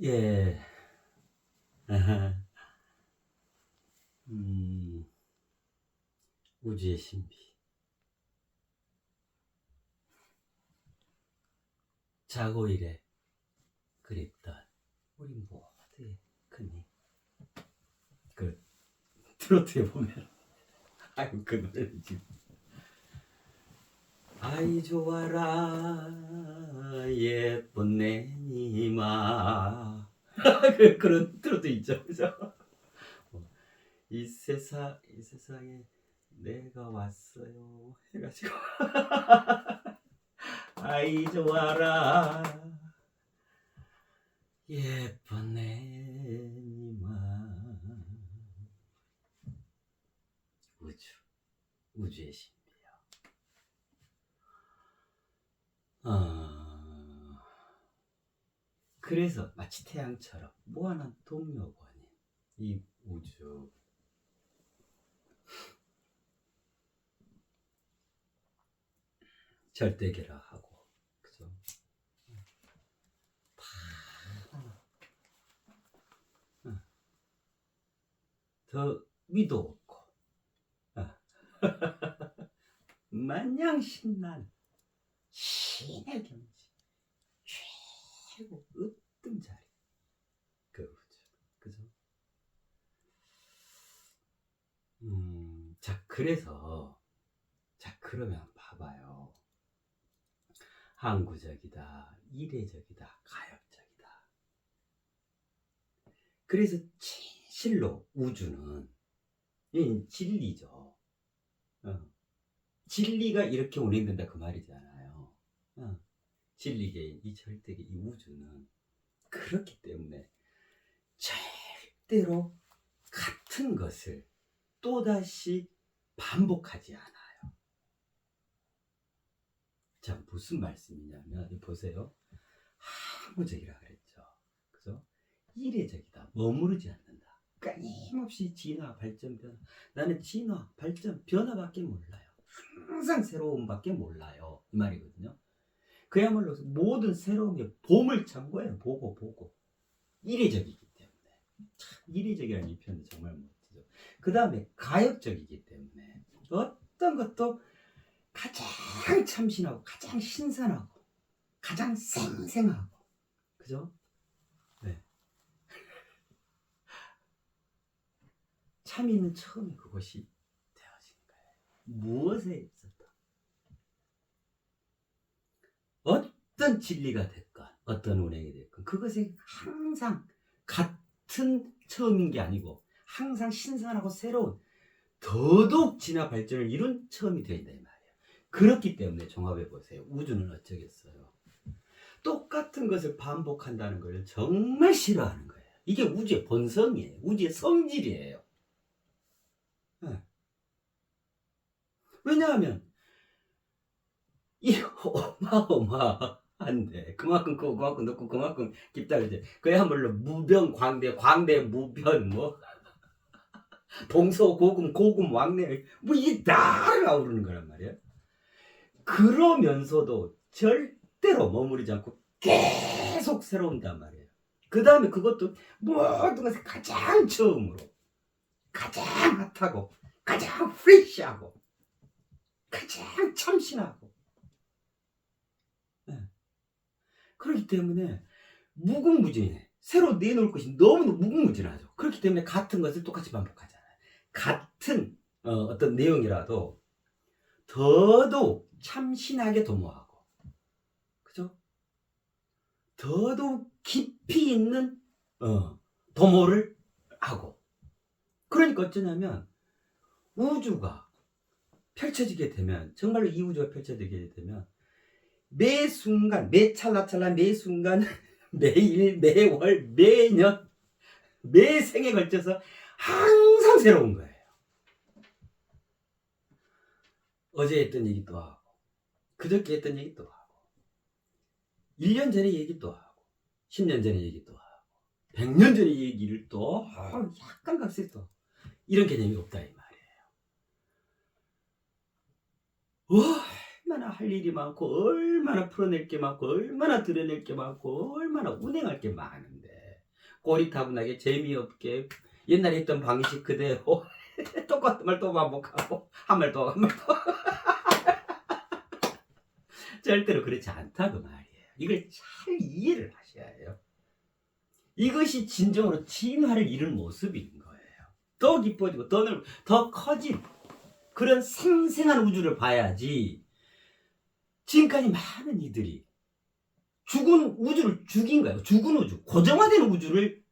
예. 음, 우주의 신비. 자고 일에 그립던 우리 모두의 큰이. 그 트로트에 보면 아이고 그 노래를 지금 아이 좋아라 예쁜 내 니마 그런 트로트 있죠, 그죠? 이 세상에 내가 왔어요 해가지고 아이 좋아라 예쁜 내니마. 우주의 신비요. 그래서 마치 태양처럼 무한한 동력원인 이 우주. 절대결합하고, 그죠? 더 위도 없고, 마냥 신난 신의 경지, 최고 으뜸 자리, 그 우주, 그죠? 자, 그러면 봐봐요. 항구적이다, 이례적이다, 가역적이다. 그래서 진실로 우주는 진리죠. 진리가 이렇게 운행된다 그 말이잖아요. 진리계인 이 절대계 이 우주는 그렇기 때문에 절대로 같은 것을 또다시 반복하지 않아요. 자, 무슨 말씀이냐면 보세요. 항구적이라 그랬죠. 그죠? 이례적이다. 머무르지 않는다. 끊임없이 진화, 발전, 변화. 나는 진화, 발전, 변화밖에 몰라요. 항상 새로움밖에 몰라요. 이 말이거든요. 그야말로 모든 새로움이 보물창고예요. 보고. 이례적이기 때문에. 참 이례적이라는 이 표현은 정말 멋지죠. 그 다음에 가역적이기 때문에 어떤 것도 가장 참신하고 가장 신선하고 가장 생생하고, 그죠? 네. 참 있는 처음이 그것이 되어진 거예요. 무엇에 있었다. 어떤 진리가 됐건 어떤 운행이 됐건 그것이 항상 같은 처음인 게 아니고 항상 신선하고 새로운 더더욱 진화 발전을 이룬 처음이 된다 이 말이에요. 그렇기 때문에 종합해 보세요. 우주는 어쩌겠어요. 똑같은 것을 반복한다는 걸 정말 싫어하는 거예요. 이게 우주의 본성이에요. 우주의 성질이에요. 네. 왜냐하면 이 어마어마한데 그만큼 크고 그만큼 높고 그만큼 깊다 그러지. 그야말로 무변 광대 무변 뭐 동서고금 고금 왕래 뭐 이게 다 나오르는 거란 말이야. 그러면서도 절대로 머무르지 않고 계속 새로운단 말이에요. 그 다음에 그것도 모든 것을 가장 처음으로 가장 핫하고 가장 프레시하고 가장 참신하고. 네. 그렇기 때문에 무궁무진해. 새로 내놓을 것이 너무 무궁무진하죠. 그렇기 때문에 같은 것을 똑같이 반복하잖아요. 같은 어떤 내용이라도 더더욱 참신하게 도모하고, 그죠? 더더욱 깊이 있는 도모를 하고. 그러니까 어쩌냐면 우주가 펼쳐지게 되면, 정말로 이 우주가 펼쳐지게 되면 매 순간, 매 찰나찰나, 매 순간, 매일, 매월, 매년, 매 생에 걸쳐서 항상 새로운 거예요. 어제 했던 얘기 또 하고, 그저께 했던 얘기 또 하고, 1년 전에 얘기 또 하고, 10년 전에 얘기 또 하고, 100년 전에 얘기를 또 약간 값을 또 이런 개념이 없다 이 말이에요. 얼마나 할 일이 많고 얼마나 풀어낼 게 많고 얼마나 드러낼 게 많고 얼마나 운행할 게 많은데 고리타분하게 재미없게 옛날에 있던 방식 그대로 똑같은 말 또 반복하고 한 말 또 한 말 또 절대로 그렇지 않다 그 말이에요. 이걸 잘 이해를 하셔야 해요. 이것이 진정으로 진화를 이룬 모습인 거예요. 더 깊어지고 더 넓고 더 커진 그런 생생한 우주를 봐야지. 지금까지 많은 이들이 죽은 우주를 죽인 거예요. 죽은 우주, 고정화된 우주를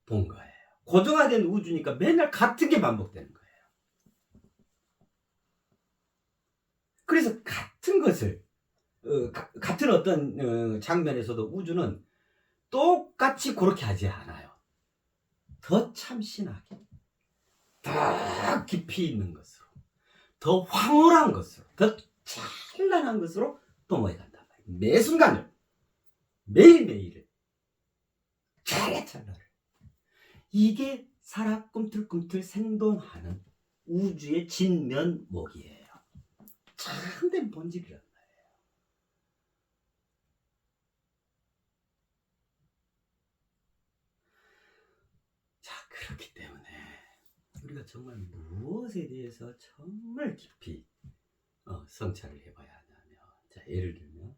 본 거예요. 고정화된 우주니까 맨날 같은 게 반복되는 거예요. 그래서 같은 것을 같은 어떤 장면에서도 우주는 똑같이 그렇게 하지 않아요. 더 참신하게, 더 깊이 있는 것으로, 더 황홀한 것으로, 더 찬란한 것으로 넘어간단 말이에요. 매 순간을, 매일매일을, 찰나찰나를. 이게 살아 꿈틀꿈틀 생동하는 우주의 진면목이에요. 참된 본질이란 말이에요. 자, 그렇기 때문에 우리가 정말 무엇에 대해서 정말 깊이 성찰을 해봐야 하냐면, 자, 예를 들면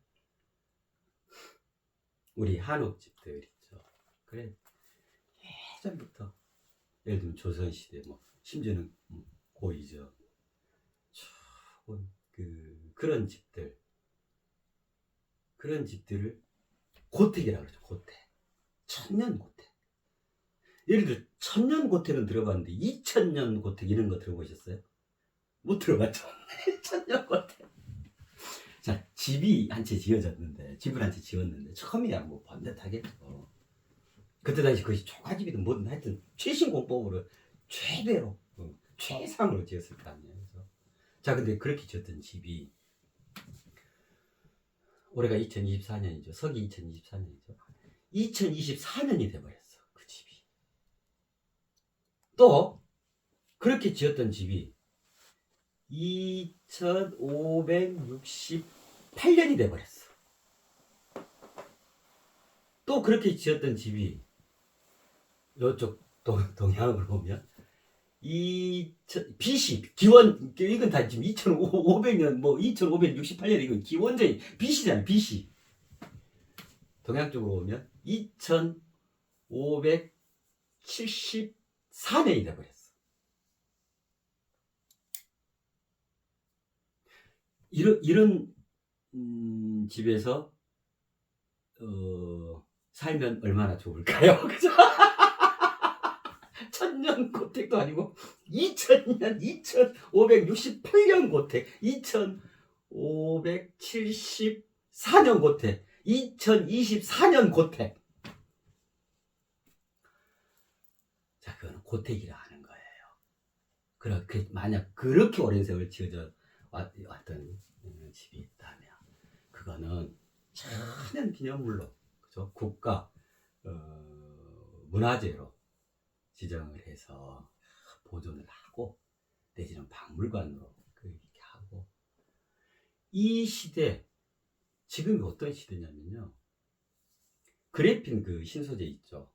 우리 한옥집들 있죠. 그래, 예전부터 예를 들면 조선시대 뭐 심지어는 고이죠. 그런 집들을 고택이라고 그러죠. 고택. 천년고택. 예를 들어 천년고택은 들어봤는데 2000년 고택 이런 거 들어보셨어요? 못 들어봤죠. 천년고택. 자, 집이 한 채 지어졌는데, 집을 한 채 지었는데 처음이야 뭐 번듯하겠죠. 그때 당시 그것이 초가집이든 뭐든 하여튼 최신 공법으로 최대로 최상으로 지었을 거 아니에요. 그래서 자, 근데 그렇게 지었던 집이 올해가 2024년이죠. 서기 2024년이죠. 2024년이 돼버렸어. 그 집이. 또 그렇게 지었던 집이 2568년이 돼버렸어. 또 그렇게 지었던 집이 이쪽 동양으로 보면 BC 기원, 이건 다 지금 2500년 뭐 2568년 이건 기원전이 BC잖아요. BC 동양 쪽으로 보면 2574년이 돼버렸어. 이런 집에서 살면 얼마나 좋을까요? 그죠? 천년 고택도 아니고 2000년 2568년 고택, 2574년 고택, 2024년 고택. 자, 그건 고택이라 하는 거예요. 그렇게 만약 그렇게 오랜 세월 지어져 왔던 집이 있다면 그거는 천연 기념물로, 그죠? 국가 문화재로 지정을 해서 보존을 하고 내지는 박물관으로 그렇게 하고. 이 시대, 지금이 어떤 시대냐면요, 그래핀 그 신소재 있죠.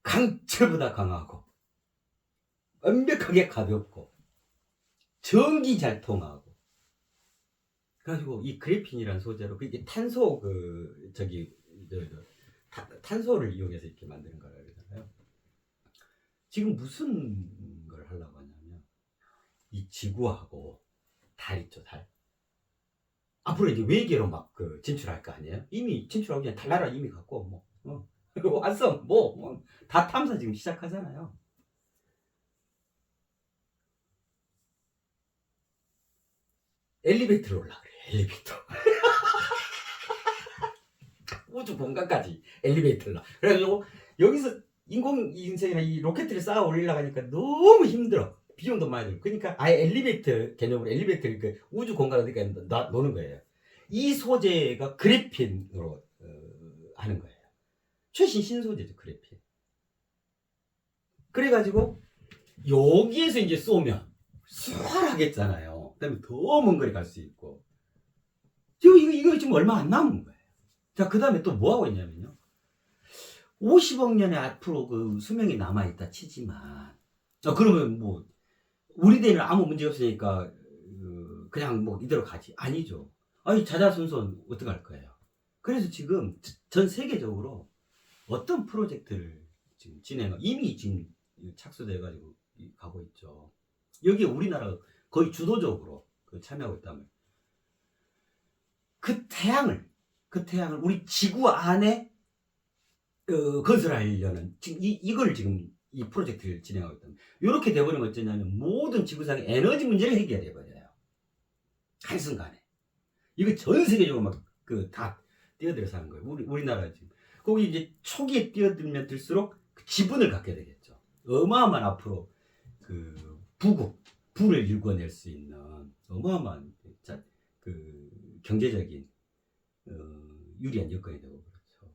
강철보다 강하고 완벽하게 가볍고 전기 잘 통하고. 그래가지고 이 그래핀이라는 소재로 그게 탄소 탄소를 이용해서 이렇게 만드는 거라 그러잖아요. 지금 무슨 걸 하려고 하냐면 이 지구하고 달 있죠, 달. 앞으로 이제 외계로 막 진출할 거 아니에요? 이미 진출하고 그냥 달나라 이미 갖고 왔어 다 탐사 지금 시작하잖아요. 엘리베이터로 올라 그래. 엘리베이터. 우주 공간까지 엘리베이터로. 그래가지고 여기서 인공위성이나 이 로켓을 쌓아 올리려고 하니까 너무 힘들어. 비용도 많이 들고. 그러니까 아예 엘리베이터 개념으로 엘리베이터를 우주 공간으로 노는 거예요. 이 소재가 그래핀으로 하는 거예요. 최신 신소재죠, 그래핀. 그래가지고 여기에서 이제 쏘면 수월하겠잖아요. 그다음에 더 먼 거리 갈 수 있고. 지금 이거 지금 얼마 안 남은 거예요. 자, 그 다음에 또 뭐 하고 있냐면요, 50억 년의 앞으로 그 수명이 남아있다 치지만, 그러면 뭐, 우리 대는 아무 문제 없으니까, 그냥 뭐 이대로 가지. 아니죠. 아니, 자자손손 어떡할 거예요. 그래서 지금 전 세계적으로 어떤 프로젝트를 지금 이미 지금 착수돼가지고 가고 있죠. 여기에 우리나라가 거의 주도적으로 참여하고 있다면, 그 태양을 우리 지구 안에 건설하려는 지금 이걸 지금 이 프로젝트를 진행하고 있다. 이렇게 돼버리면 어쩌냐면 모든 지구상의 에너지 문제를 해결해 버려요. 한순간에. 이거 전 세계적으로 막 다 뛰어들어서 하는 거예요. 우리나라 지금 거기 이제 초기에 뛰어들면 들수록 그 지분을 갖게 되겠죠. 어마어마한 앞으로 부를 일궈낼 수 있는 어마어마한 경제적인 유리한 여건이 되고 그렇죠.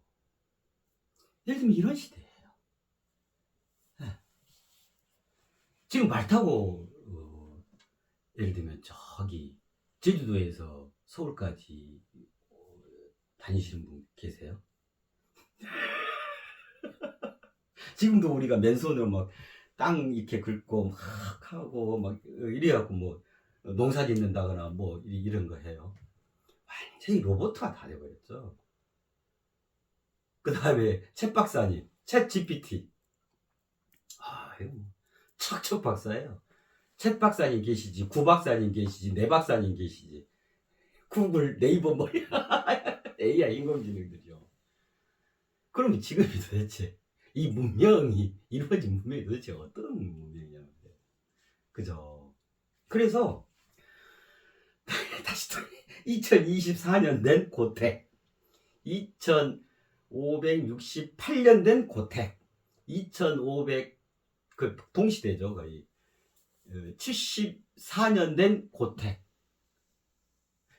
예를 들면 이런 시대예요. 지금 말 타고 예를 들면 저기 제주도에서 서울까지 다니시는 분 계세요? 지금도 우리가 맨손으로 막 땅 이렇게 긁고 막 하고 막 이래갖고 뭐 농사 짓는다거나 뭐 이런 거 해요. 완전히 로봇화 다 돼버렸죠. 그 다음에 챗 박사님, 챗 GPT. 이거 척척 박사예요. 챗 박사님 계시지, 구 박사님 계시지, 네 박사님 계시지. 구글, 네이버 뭐 AI 인공지능들이요. 그러면 지금이 도대체 이 문명이 이루어진 문명이 도대체 어떤 문명이냐면, 그죠? 그래서 다시 또 2024년 된 고택, 2568년 된 고택, 2500 동시대죠 거의. 74년 된 고택.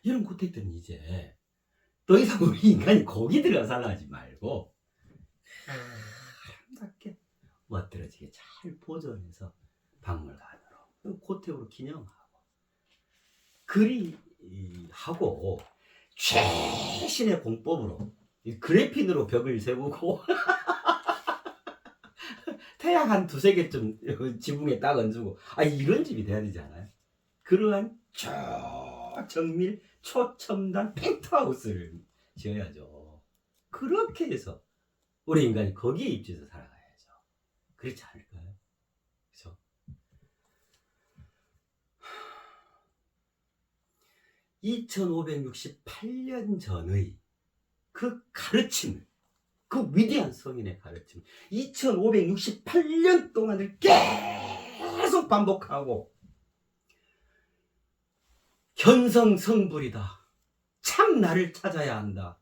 이런 고택들은 이제 더 이상 우리 인간이 거기 들어가 살아하지 말고 아름답게 멋들어지게 잘 보존해서 박물관으로 고택으로 기념하고 하고 최신의 공법으로 그래핀으로 벽을 세우고 태양 한 두세 개쯤 지붕에 딱 얹고 이런 집이 돼야 되지 않아요? 그러한 초정밀 초첨단 펜트하우스를 지어야죠. 그렇게 해서 우리 인간이 거기에 입지해서 살아가야죠. 그렇지 않을까요? 그렇죠? 2568년 전의 그 가르침을, 그 위대한 성인의 가르침, 2568년 동안을 계속 반복하고 현성성불이다. 참 나를 찾아야 한다.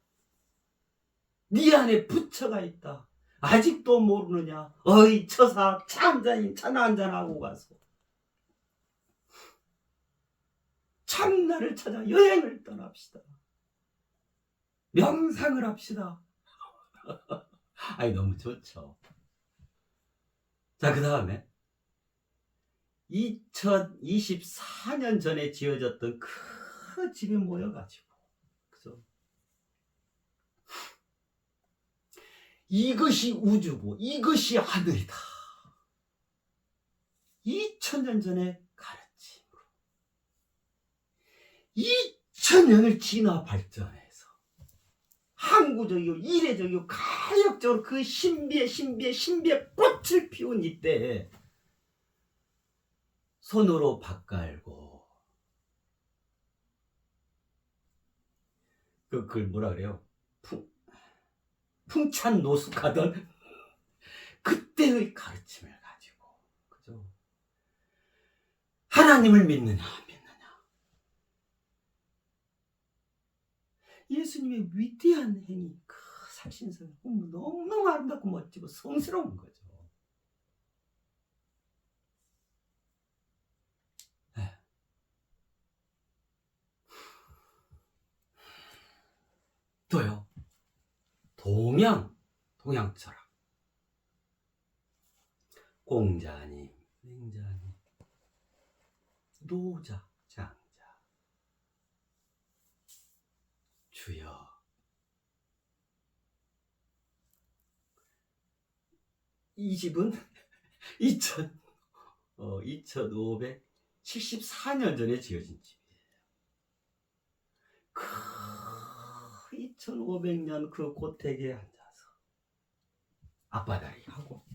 네 안에 부처가 있다. 아직도 모르느냐? 어이 처사, 차 한잔하고 가서 참 나를 찾아 여행을 떠납시다. 명상을 합시다. 너무 좋죠. 자, 그 다음에 2024년 전에 지어졌던 그 집에 모여가지고, 그죠? 이것이 우주고 이것이 하늘이다. 2000년 전에 가르침으로 2000년을 지나 발전해서 항구적이고 이례적이고 가역적으로 그 신비의 꽃을 피운 이때에 손으로 밭갈고 그걸 뭐라 그래요? 풍찬 노숙하던 그때의 가르침을 가지고, 그죠? 하나님을 믿느냐 안 믿느냐, 예수님의 위대한 행위, 그 살신성 너무 아름답고 멋지고 성스러운 거죠. 또요, 동양 철학. 공자님, 맹자님, 노자, 장자, 주여, 이 집은 2574년 전에 지어진 집이에요. 그 2500년 그 고택에 앉아서 앞바다리 하고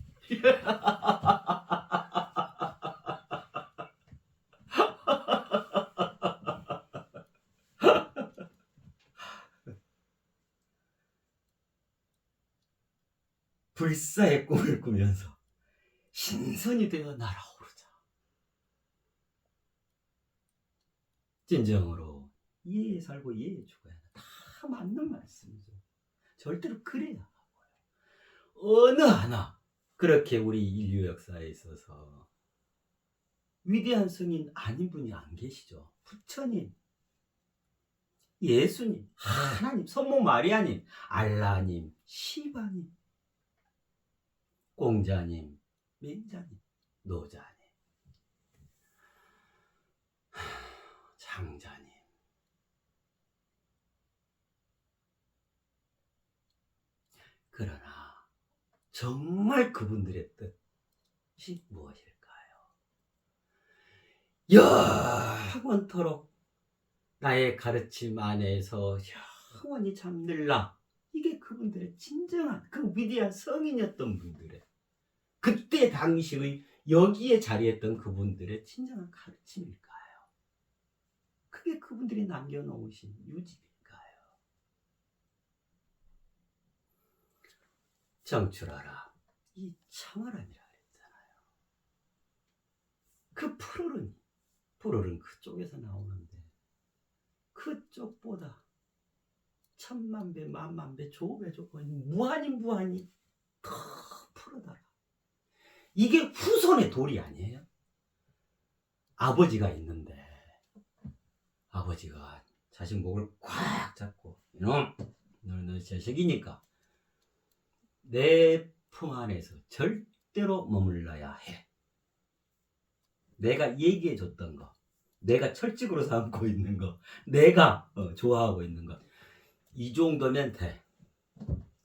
불사의 꿈을 꾸면서 신선이 되어 날아오르자. 진정으로 이해에 살고 이해에 죽어야 다 맞는 말씀이죠. 절대로 그래야 하고요. 어느 하나 그렇게 우리 인류 역사에 있어서 위대한 성인 아닌 분이 안 계시죠. 부처님, 예수님, 하나님, 성모 마리아님, 알라님, 시바님, 공자님, 맹자님, 노자님, 장자님. 그러나 정말 그분들의 뜻이 무엇일까요? 영원토록 나의 가르침 안에서 영원히 잠들라. 이게 그분들의 진정한 그 위대한 성인이었던 분들의 그때 당시의 여기에 자리했던 그분들의 진정한 가르침일까요? 그게 그분들이 남겨놓으신 유지일까요? 정출하라 이 청하람이라 그랬잖아요. 그 푸르른 그쪽에서 나오는데 그쪽보다 천만배 만만배 조배 조건이 무한히 더 푸르더라. 이게 후손의 도리 아니에요? 아버지가 있는데 아버지가 자식 목을 꽉 잡고 이놈 너는 자식이니까 내 품 안에서 절대로 머물러야 해. 내가 얘기해 줬던 거, 내가 철칙으로 삼고 있는 거, 내가 좋아하고 있는 거, 이 정도면 돼.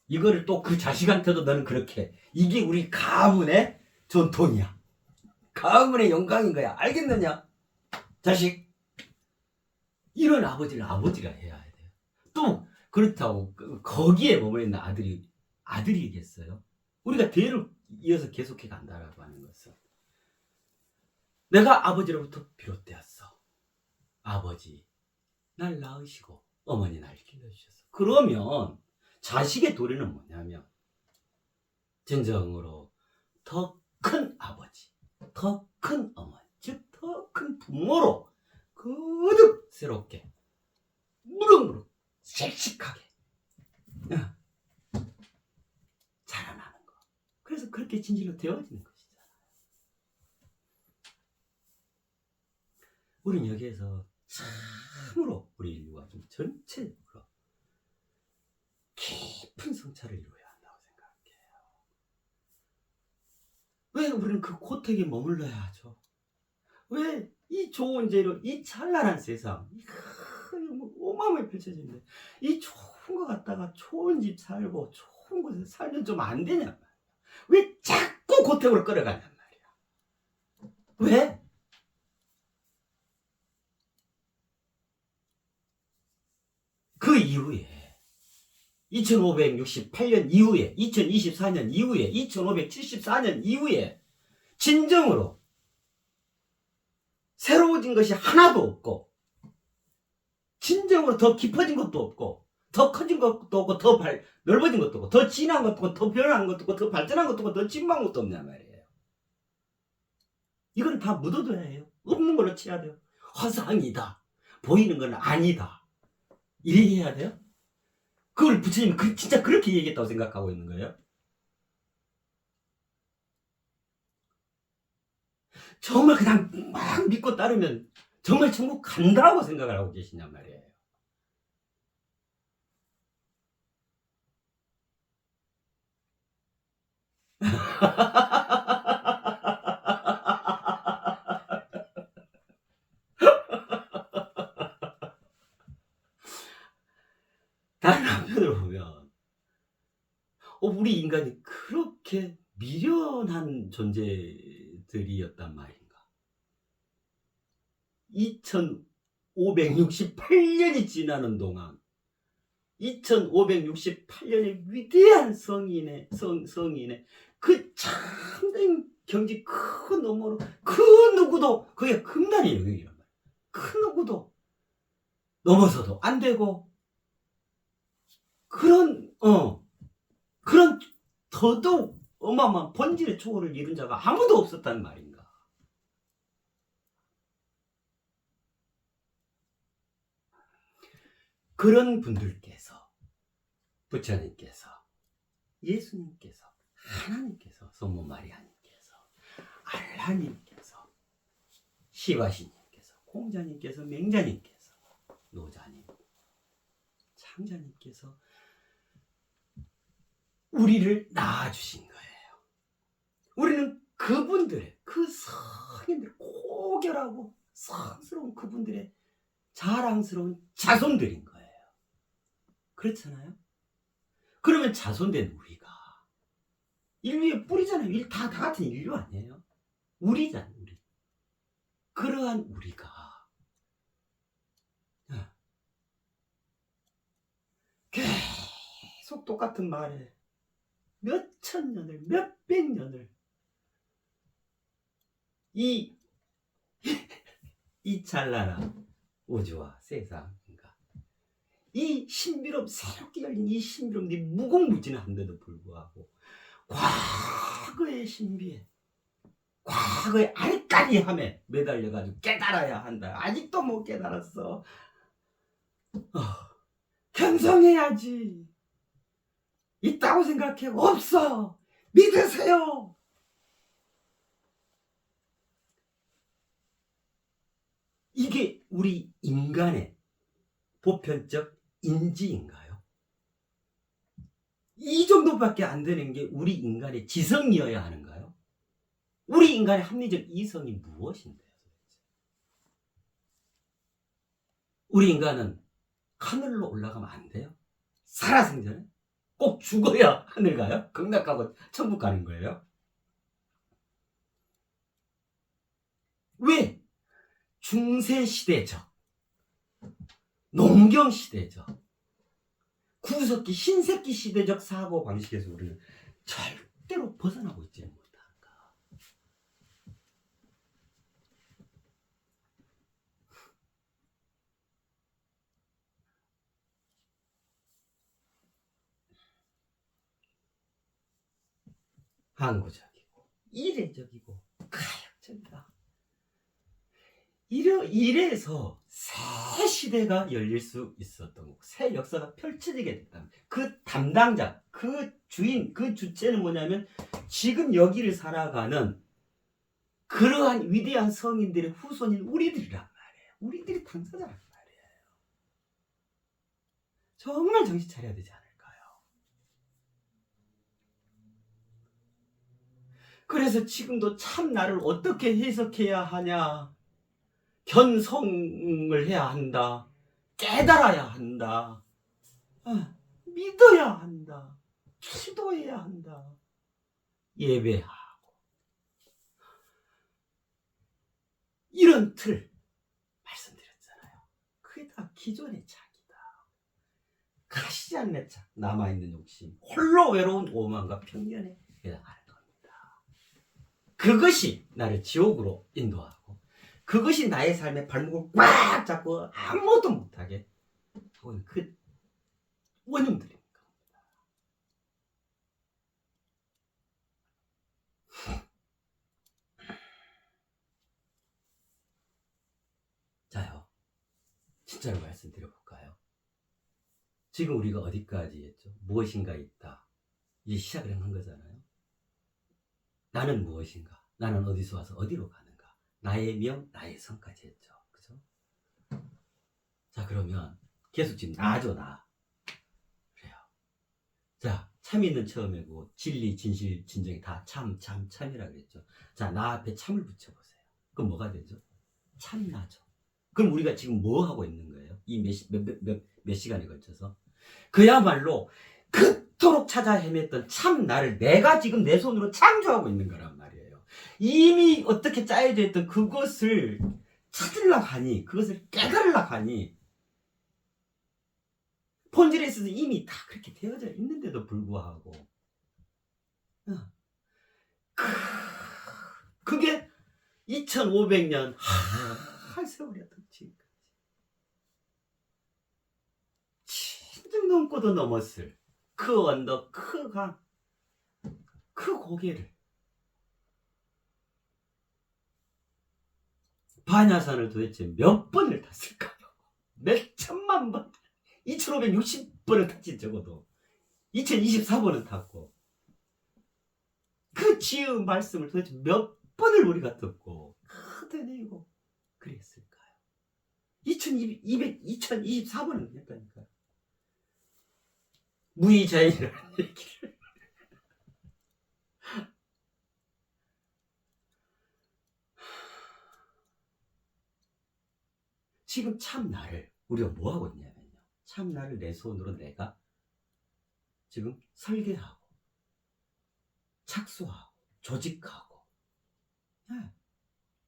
이거를 또 그 자식한테도 너는 그렇게. 이게 우리 가문의 전통이야. 가문의 영광인 거야. 알겠느냐? 자식. 이런 아버지를 아버지가 해야 돼요. 또 그렇다고 거기에 머물러 있는 아들이겠어요? 우리가 대를 이어서 계속해 간다라고 하는 것은 내가 아버지로부터 비롯되었어. 아버지 날 낳으시고 어머니 날 길러주셨어. 그러면 자식의 도리는 뭐냐면 진정으로 더 큰 아버지, 더 큰 어머니, 즉 더 큰 부모로 거듭 새롭게 무럭무럭 씩씩하게 자라나는 거. 그래서 그렇게 진실로 되어지는 것이잖아요. 우리는 여기에서 참으로 우리 인류가 좀 전체적으로 깊은 성찰을 이루어야 한다고 생각해요. 왜 우리는 그 고택에 머물러야 하죠? 왜 이 좋은 재료, 이 찬란한 세상, 어마어마하게 펼쳐지는데 이 좋은 거 갖다가 좋은 집 살고 좋은 곳에 살면 좀 안 되냔 말이야. 왜 자꾸 고택으로 끌어가냔 말이야. 왜? 그 이후에 2568년 이후에 2024년 이후에 2574년 이후에 진정으로 새로워진 것이 하나도 없고 진정으로 더 깊어진 것도 없고 더 커진 것도 없고 더 넓어진 것도 없고 더 진한 것도 없고 더 변한 것도 없고 더 발전한 것도 없고 더 진한 것도 없냔 말이에요. 이건 다 묻어둬야 해요. 없는 걸로 쳐야 돼요. 허상이다. 보이는 건 아니다. 이렇게 해야 돼요? 그걸 부처님은 진짜 그렇게 얘기했다고 생각하고 있는 거예요? 정말 그냥 막 믿고 따르면 정말 천국 간다고 생각을 하고 계시냔 말이에요. 다른 한편으로 보면 우리 인간이 그렇게 미련한 존재들이었단 말인가. 2568년이 지나는 동안 2568년의 위대한 성인의 그 참된 경지 그 너머로 그 누구도 그게 금단의 영역이란 말이야. 그 누구도 넘어서도 안 되고 그런 더더욱 어마어마한 본질의 초월을 이룬 자가 아무도 없었단 말인가. 그런 분들께서 부처님께서 예수님께서 하나님께서 성모 마리아님께서 알라님께서 시바시님께서 공자님께서 맹자님께서 노자님 창자님께서 우리를 낳아주신 거예요. 우리는 그분들의 그 성인들 고결하고 성스러운 그분들의 자랑스러운 자손들인 거예요. 그렇잖아요? 그러면 자손된 우리가 인류의 뿌리잖아요. 다 같은 인류 아니에요? 우리잖아요. 우리. 그러한 우리가 계속 똑같은 말에 몇천 년을 몇백 년을 이 찬란한 우주와 세상인가 이 신비로움 새롭게 열린 이 신비로움 이 무궁무진한데도 불구하고 과거의 신비에 과거의 알까리함에 매달려가지고 깨달아야 한다. 아직도 못 깨달았어. 견성해야지. 있다고 생각해. 없어. 믿으세요. 이게 우리 인간의 보편적 인지인가요? 이 정도밖에 안 되는 게 우리 인간의 지성이어야 하는가요? 우리 인간의 합리적 이성이 무엇인데요? 우리 인간은 하늘로 올라가면 안 돼요? 살아생전에? 꼭 죽어야 하늘 가요? 극락 가고 천국 가는 거예요? 왜? 중세시대적, 농경시대적, 구석기, 신석기 시대적 사고방식에서 우리는 절대로 벗어나고 있지 못할까. 항구적이고 이례적이고 가역적이다. 이래서 새 시대가 열릴 수 있었던 거고 새 역사가 펼쳐지게 됐다. 그 담당자, 그 주인, 그 주체는 뭐냐면 지금 여기를 살아가는 그러한 위대한 성인들의 후손인 우리들이란 말이에요. 우리들이 당사자란 말이에요. 정말 정신 차려야 되지 않을까요? 그래서 지금도 참 나를 어떻게 해석해야 하냐. 견성을 해야 한다. 깨달아야 한다. 믿어야 한다. 기도해야 한다. 예배하고. 이런 틀 말씀드렸잖아요. 그게 다 기존의 착이다. 가시지 않는 착, 남아있는 욕심, 홀로 외로운 오만과 편견에 해당하는 겁니다. 그것이 나를 지옥으로 인도하고 그것이 나의 삶의 발목을 꽉 잡고 아무것도 못하게 하고 그 원흉들입니다. 자요, 진짜로 말씀드려볼까요? 지금 우리가 어디까지 했죠? 무엇인가 있다. 이제 시작을 한 거잖아요. 나는 무엇인가? 나는 어디서 와서 어디로 가는가? 나의 명, 나의 성까지 했죠. 그죠? 자, 그러면 계속 지금 나죠, 나. 그래요. 자, 참이는 처음에 뭐 진리, 진실, 진정이 다 참이라 그랬죠. 자, 나 앞에 참을 붙여보세요. 그럼 뭐가 되죠? 참나죠. 그럼 우리가 지금 뭐 하고 있는 거예요? 이 몇 시간에 걸쳐서? 그야말로 그 그토록 찾아 헤맸던 참 나를 내가 지금 내 손으로 창조하고 있는 거란 말이에요. 이미 어떻게 짜여져 있던 그것을 찾으려고 하니, 그것을 깨달으려고 하니, 본질에 있어서 이미 다 그렇게 되어져 있는데도 불구하고, 그게 2500년 할 세월이었던 지금까지 진정 넘고도 넘었을 그 언덕, 그 강, 그 고개를, 반야산을 도대체 몇 번을 탔을까요? 몇 천만 번, 2560번을 탔지. 적어도 2024번은 탔고, 그 지은 말씀을 도대체 몇 번을 우리가 듣고 되뇌이고 그랬을까요? 2024번은 했다니까요. 무의자연이라는 얘기를. 지금 참나를 우리가 뭐하고 있냐면요, 참나를 내 손으로 내가 지금 설계하고 착수하고 조직하고,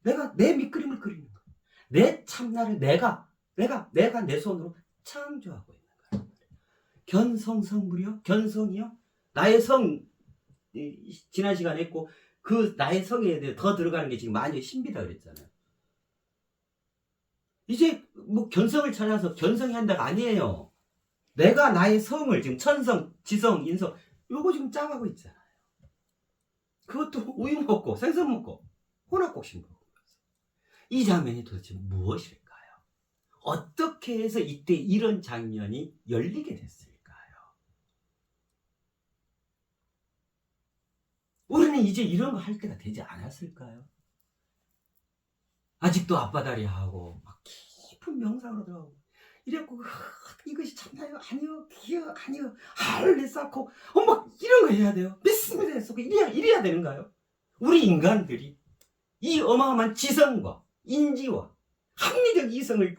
내가 내 밑그림을 그리는 거예요. 내 참나를 내가 내 손으로 창조하고 있는 거예요. 견성성불이요? 견성이요? 나의 성, 지난 시간에 했고, 그 나의 성에 대해 더 들어가는 게 지금 마녀의 신비다 그랬잖아요. 이제 뭐 견성을 찾아서 견성이 한다가 아니에요. 내가 나의 성을 지금 천성, 지성, 인성 요거 지금 짜가고 있잖아요. 그것도 우유 먹고 생선 먹고 혼합곡식 먹고. 이 장면이 도대체 무엇일까요? 어떻게 해서 이때 이런 장면이 열리게 됐을까요? 우리는 이제 이런 거 할 때가 되지 않았을까요? 아직도 앞바다리 하고 막 깊은 명상으로 들어가고 이랬고, 이것이 참나요? 아니요. 기요? 아니요. 하늘에 쌓고 막 이런 거 해야 돼요. 믿습니다 했었고 이래야 되는가요? 우리 인간들이 이 어마어마한 지성과 인지와 합리적 이성을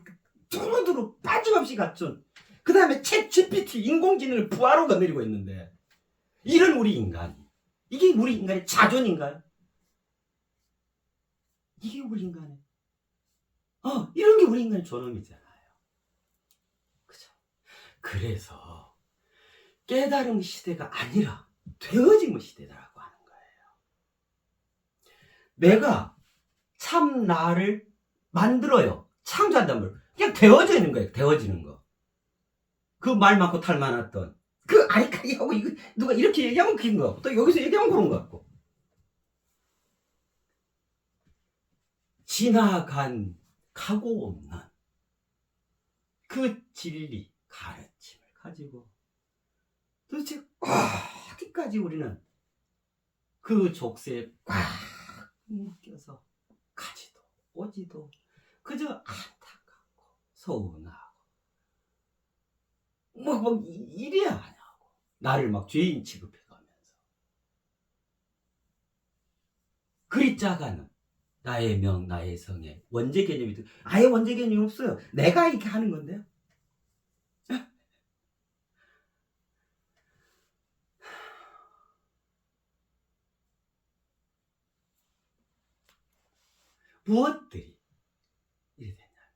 두루두루 빠짐없이 갖춘, 그 다음에 챗 GPT 인공지능을 부하로 거느리고 있는데, 이런 우리 인간이, 이게 우리 인간의 자존인가요? 이게 우리 인간의 이런 게 우리 인간의 존엄이잖아요. 그죠? 그래서 깨달음 시대가 아니라 되어짐의 시대라고 하는 거예요. 내가 참 나를 만들어요. 창조한단 말. 그냥 되어져 있는 거예요. 되어지는 거. 그 말 많고 탈 많았던 그 아이카리하고 이거 누가 이렇게 얘기하면 그런 거 같고, 또 여기서 얘기하면 그런 거 같고, 지나간 각오 없는 그 진리 가르침을 가지고 도대체 어디까지 우리는 그 족쇄에 꽉 묶여서 가지도 오지도 그저 안타깝고 서운하고 뭐 이래야 하냐고, 나를 막 죄인 취급해가면서 그리 짜가는 나의 명, 나의 성에 원죄 개념이 아예 원죄 개념이 없어요. 내가 이렇게 하는 건데요. 무엇들이 이래 됐냐면,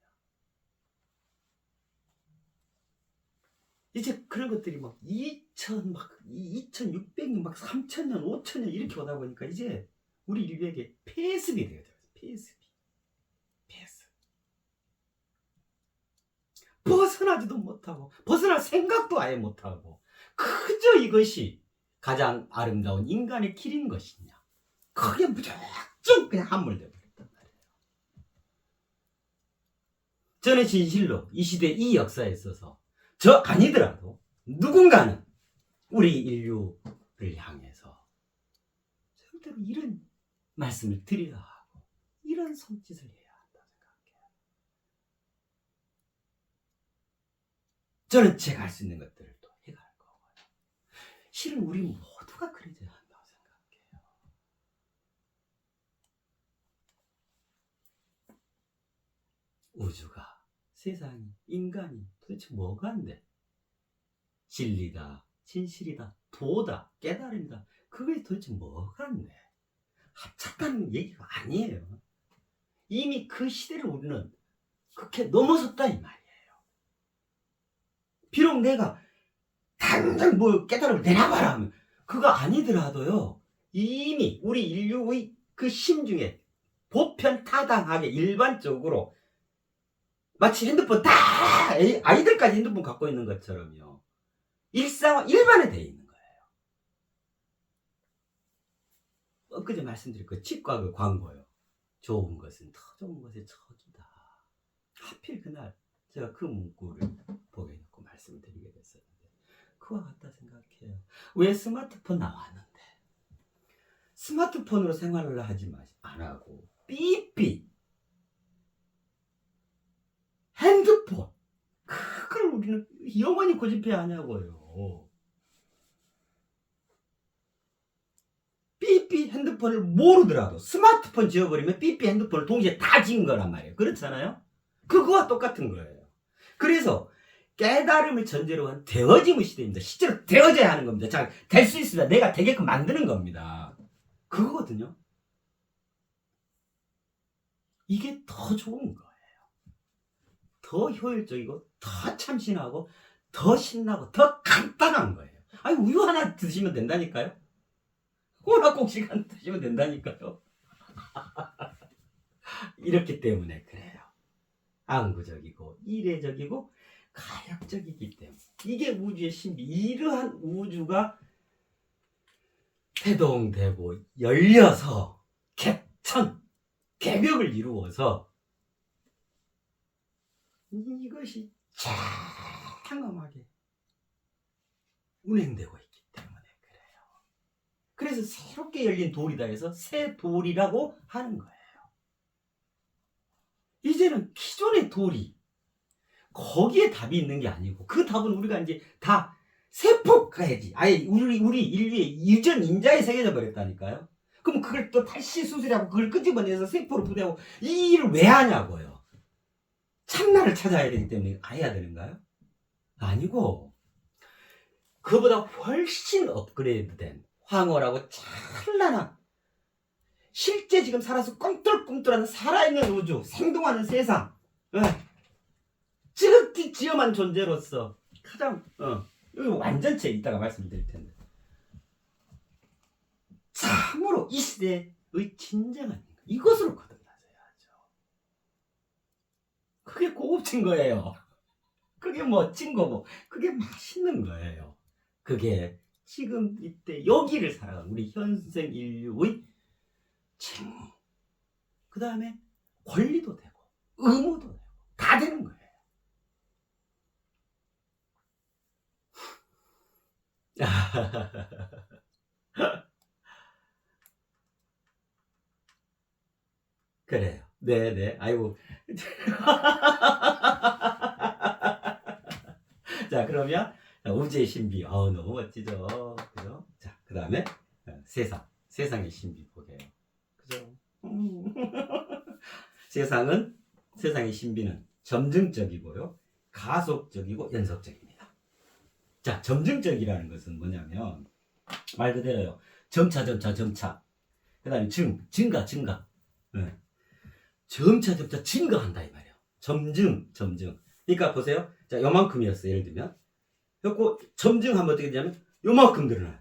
이제 그런 것들이 막 2600년, 막 3000년, 5000년 이렇게 오다 보니까 이제 우리 인류에게 폐습이 되어요. 폐습. 벗어나지도 못하고 벗어날 생각도 아예 못하고 그저 이것이 가장 아름다운 인간의 길인 것이냐, 그게 무조건 그냥 함몰되어 버렸단 말이에요. 저는 진실로 이 시대, 이 역사에 있어서 저 아니더라도 누군가는 우리 인류를 향해서 절대로 이런 말씀을 드려야 하고 이런 손짓을 해야 한다고 생각해요. 저는 제가 할 수 있는 것들을 또 해갈 거고요. 실은 우리 모두가 그래야 한다고 생각해요. 우주가, 세상이, 인간이 도대체 뭐가 안 돼? 진리다, 진실이다, 도다, 깨달음이다. 그게 도대체 뭐가 안 돼? 합작가는 얘기가 아니에요. 이미 그 시대를 우리는 그렇게 넘어섰다 이 말이에요. 비록 내가 당장 뭐 깨달음을 내놔봐라 하면 그거 아니더라도요, 이미 우리 인류의 그 심중에 보편타당하게 일반적으로 마치 핸드폰 다 아이들까지 핸드폰 갖고 있는 것처럼요, 일반에 돼 있는 거예요. 엊그제 말씀드린 그 치과 그 광고요. 좋은 것은 더 좋은 것의 척이다. 하필 그날 제가 그 문구를 보게 됐고 말씀을 드리게 됐었는데, 그와 같다 생각해요. 왜 스마트폰 나왔는데 스마트폰으로 생활을 하지 안 하고 삐삐 핸드폰, 그걸 우리는 영원히 고집해야 하냐고요. 삐삐 핸드폰을 모르더라도 스마트폰 지워버리면 삐삐 핸드폰을 동시에 다 지운 거란 말이에요. 그렇잖아요? 그거와 똑같은 거예요. 그래서 깨달음을 전제로 한 되어짐의 시대입니다. 실제로 되어져야 하는 겁니다. 자, 될 수 있습니다. 내가 되게끔 만드는 겁니다. 그거거든요. 이게 더 좋은 거예요. 더 효율적이고 더 참신하고 더 신나고 더 간단한 거예요. 아니, 우유 하나 드시면 된다니까요. 호락곡식 하나 드시면 된다니까요. 이렇기 때문에 그래요. 항구적이고 이례적이고 가역적이기 때문에 이게 우주의 신비. 이러한 우주가 태동되고 열려서 개벽을 이루어서 이것이 장엄하게 운행되고 있기 때문에 그래요. 그래서 새롭게 열린 돌이다 해서 새 돌이라고 하는 거예요. 이제는 기존의 돌이 거기에 답이 있는 게 아니고, 그 답은 우리가 이제 다 세폭해야지. 아예 우리 인류의 이전 인자에 새겨져 버렸다니까요. 그럼 그걸 또 다시 수술하고 그걸 끄집어내서 세포로 부대하고 이 일을 왜 하냐고요. 참나를 찾아야 되기 때문에 해야 되는가요? 아니고, 그보다 훨씬 업그레이드된 황홀하고 찬란한, 실제 지금 살아서 꿈틀꿈틀하는 살아있는 우주, 생동하는 세상, 지극히 지엄한 존재로서 가장 여기 완전체 이따가 말씀드릴 텐데, 참으로 이 시대의 진정한 이것으로 거듭나셔야죠. 그게 고급진 거예요. 그게 멋진 거고 그게 맛있는 거예요. 그게 지금 이때 여기를 살아가는 우리 현생 인류의 책무, 그 다음에 권리도 되고 의무도 되고 다 되는 거예요. 그래요. 네네. 아이고. 자, 그러면 우주의 신비. 너무 멋지죠. 그죠? 자, 그 다음에 세상의 신비 보게요. 그죠? 세상의 신비는 점증적이고요, 가속적이고 연속적입니다. 자, 점증적이라는 것은 뭐냐면 말 그대로요. 점차. 그 다음에 증가. 네. 점차 증가한다 이 말이에요. 점증. 그러니까 보세요. 자, 요만큼이었어요. 예를 들면. 그리고 점증하면 어떻게 되냐면 요만큼 늘어나요.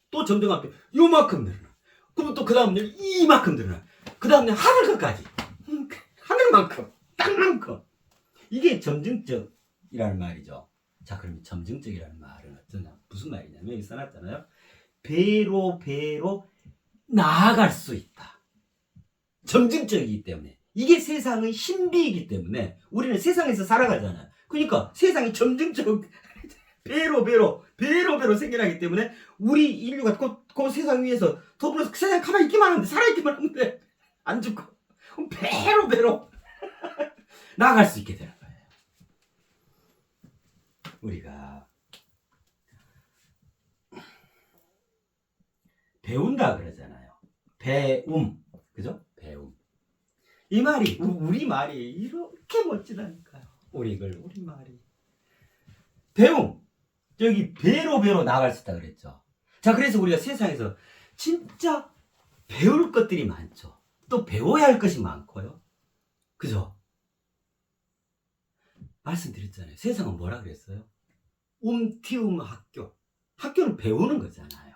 또 점증하면 요만큼 늘어나요. 그럼 또 그 다음에 이만큼 늘어나요. 그 다음에 하늘까지. 하늘만큼. 땅만큼. 이게 점증적이라는 말이죠. 자, 그럼 점증적이라는 말은 어쩌냐? 무슨 말이냐면 여기 써놨잖아요. 배로 나아갈 수 있다. 점증적이기 때문에. 이게 세상의 신비이기 때문에 우리는 세상에서 살아가잖아요. 그러니까 세상이 점증적, 배로 생겨나기 때문에 우리 인류가 그 세상 위에서 더불어서 그 세상에 가만히 있기만 하는데, 살아있기만 하는데 안 죽고 배로 나아갈 수 있게 되는 거예요. 우리가 배운다 그러잖아요. 배움. 그죠? 배움. 이 말이, 우리 말이 이렇게 멋지다니까요. 우리 말이. 배움. 저기 배로 나아갈 수 있다 그랬죠. 자, 그래서 우리가 세상에서 진짜 배울 것들이 많죠. 또 배워야 할 것이 많고요. 그죠? 말씀드렸잖아요. 세상은 뭐라 그랬어요? 움티움 학교. 학교는 배우는 거잖아요.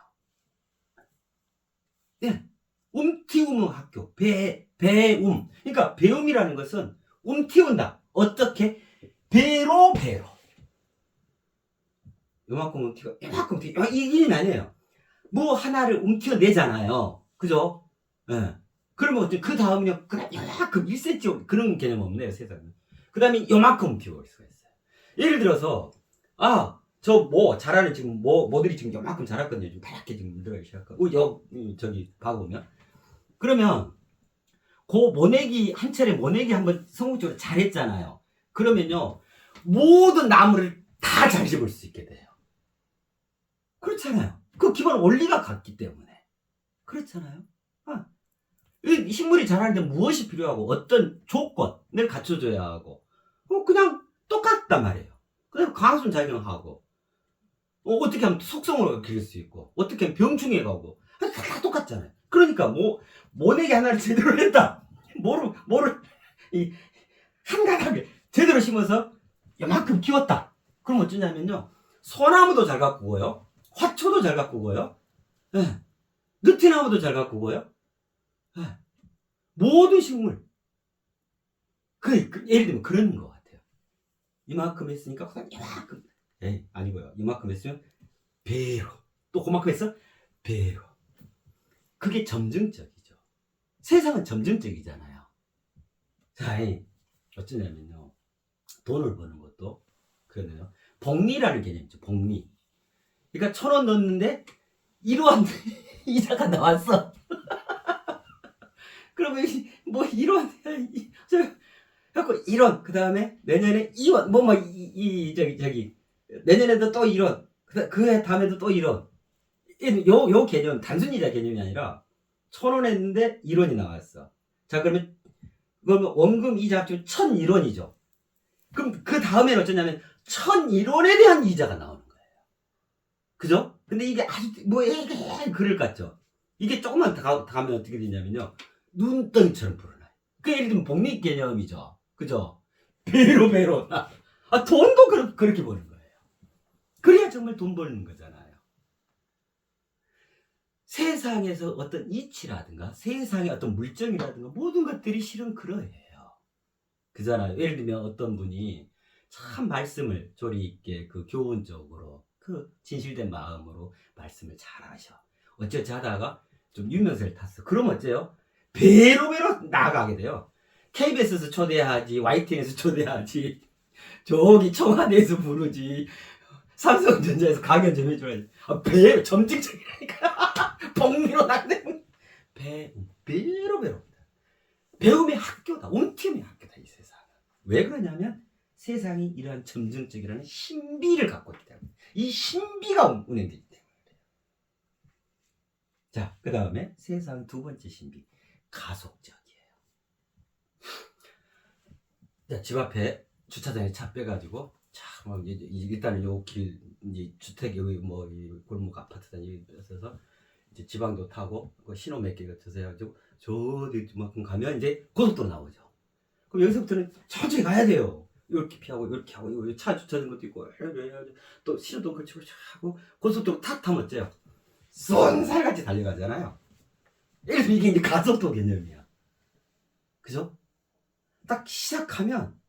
네. 움티움 학교. 배움. 그러니까 배움이라는 것은 움티운다. 어떻게? 배로. 요만큼 움티고, 요만큼 움티고. 이게 아니에요. 뭐 하나를 움튀어내잖아요. 그죠? 예. 그러면 그 다음에 그냥 요만큼 1cm 그런 개념 없네요, 세상은. 그 다음에 요만큼 움튀어올 수가 있어요. 예를 들어서, 저 뭐, 잘하는 지금 뭐들이 지금 요만큼 자랐거든요. 지금 파랗게 지금 물들어가기 시작하고. 저기, 봐보면. 그러면, 한 차례 모내기 한번 성공적으로 잘했잖아요. 그러면요, 모든 나무를 다 잘 집을 수 있게 돼요. 그렇잖아요. 그 기본 원리가 같기 때문에. 그렇잖아요. 이 식물이 자라는데 무엇이 필요하고 어떤 조건을 갖춰줘야 하고 그냥 똑같단 말이에요. 그다음에 강화순 작용하고 어떻게 하면 속성으로 기를 수 있고 어떻게 하면 병충해 가고 다 똑같잖아요. 그러니까 모내기 하나를 제대로 했다. 뭐를 한가닥에 제대로 심어서 이만큼 키웠다. 그럼 어쩌냐면요, 소나무도 잘 가꾸고요, 화초도 잘 가꾸고요, 네. 느티나무도 잘 가꾸고요, 네. 모든 식물 예를 들면 그런 것 같아요. 이만큼 했으니까 이만큼, 아니고요, 이만큼 했으면 배로, 또 그만큼 했어 배로. 그게 점증적이죠. 세상은 점증적이잖아요. 자, 어쩌냐면요, 돈을 버는 것도 그러네요. 복리라는 개념이죠. 복리. 그러니까 1,000원 넣었는데 1원 이자가 나왔어. 그러면 뭐 1원 그래갖고 1원, 그 다음에 내년에 2원, 저기 내년에도 또 1원, 그 다음에도 또 1원. 요 개념 단순 이자 개념이 아니라 1,000원 했는데 1원이 나왔어. 자, 그러면 원금 이자 합치면 1,001원이죠. 그럼 그 다음에는 어쩌냐면 1,001원에 대한 이자가 나오는 거예요. 그죠? 근데 이게 아주 그럴 것 같죠? 이게 조금만 더 가면 어떻게 되냐면요, 눈덩이처럼 불어나요. 그 예를 들면 복리 개념이죠. 그죠? 배로. 돈도 그렇게 버는 거예요. 그래야 정말 돈 버는 거잖아요. 세상에서 어떤 이치라든가 세상의 어떤 물정이라든가 모든 것들이 실은 그러해요. 그잖아요. 예를 들면 어떤 분이 참 말씀을 조리 있게 교훈적으로 진실된 마음으로 말씀을 잘 하셔. 어쩌지 하다가 좀 유명세를 탔어. 그럼 어째요? 배로 나아가게 돼요. KBS에서 초대하지, YTN에서 초대하지, 저기 청와대에서 부르지, 삼성전자에서 강연 좀 해줘야지. 점증적이라니까. 복리로 나가는 배로. 배움의 학교다. 온팀의 학교다, 이 세상은. 왜 그러냐면 세상이 이러한 점증적이라는 신비를 갖고 있기 때문에. 이 신비가 운행되기 때문에. 자, 그 다음에 세상 두 번째 신비, 가속적이에요. 자, 집 앞에 주차장에 차 빼가지고 일단은 요 길, 주택 여기 골목 아파트다 있어서 이제 지방도 타고 신호 몇 개가 쳐서 해가지고 저만큼 가면 이제 고속도로 나오죠. 그럼 여기서부터는 천천히 가야 돼요. 이렇게 피하고 이렇게 하고 차 주차된 것도 있고 또 신호등 걸치고 하고 고속도로 탁 타면 어째요? 쏜살같이 달려가잖아요. 그래서 이게 이제 가속도 개념이야. 그죠? 딱 시작하면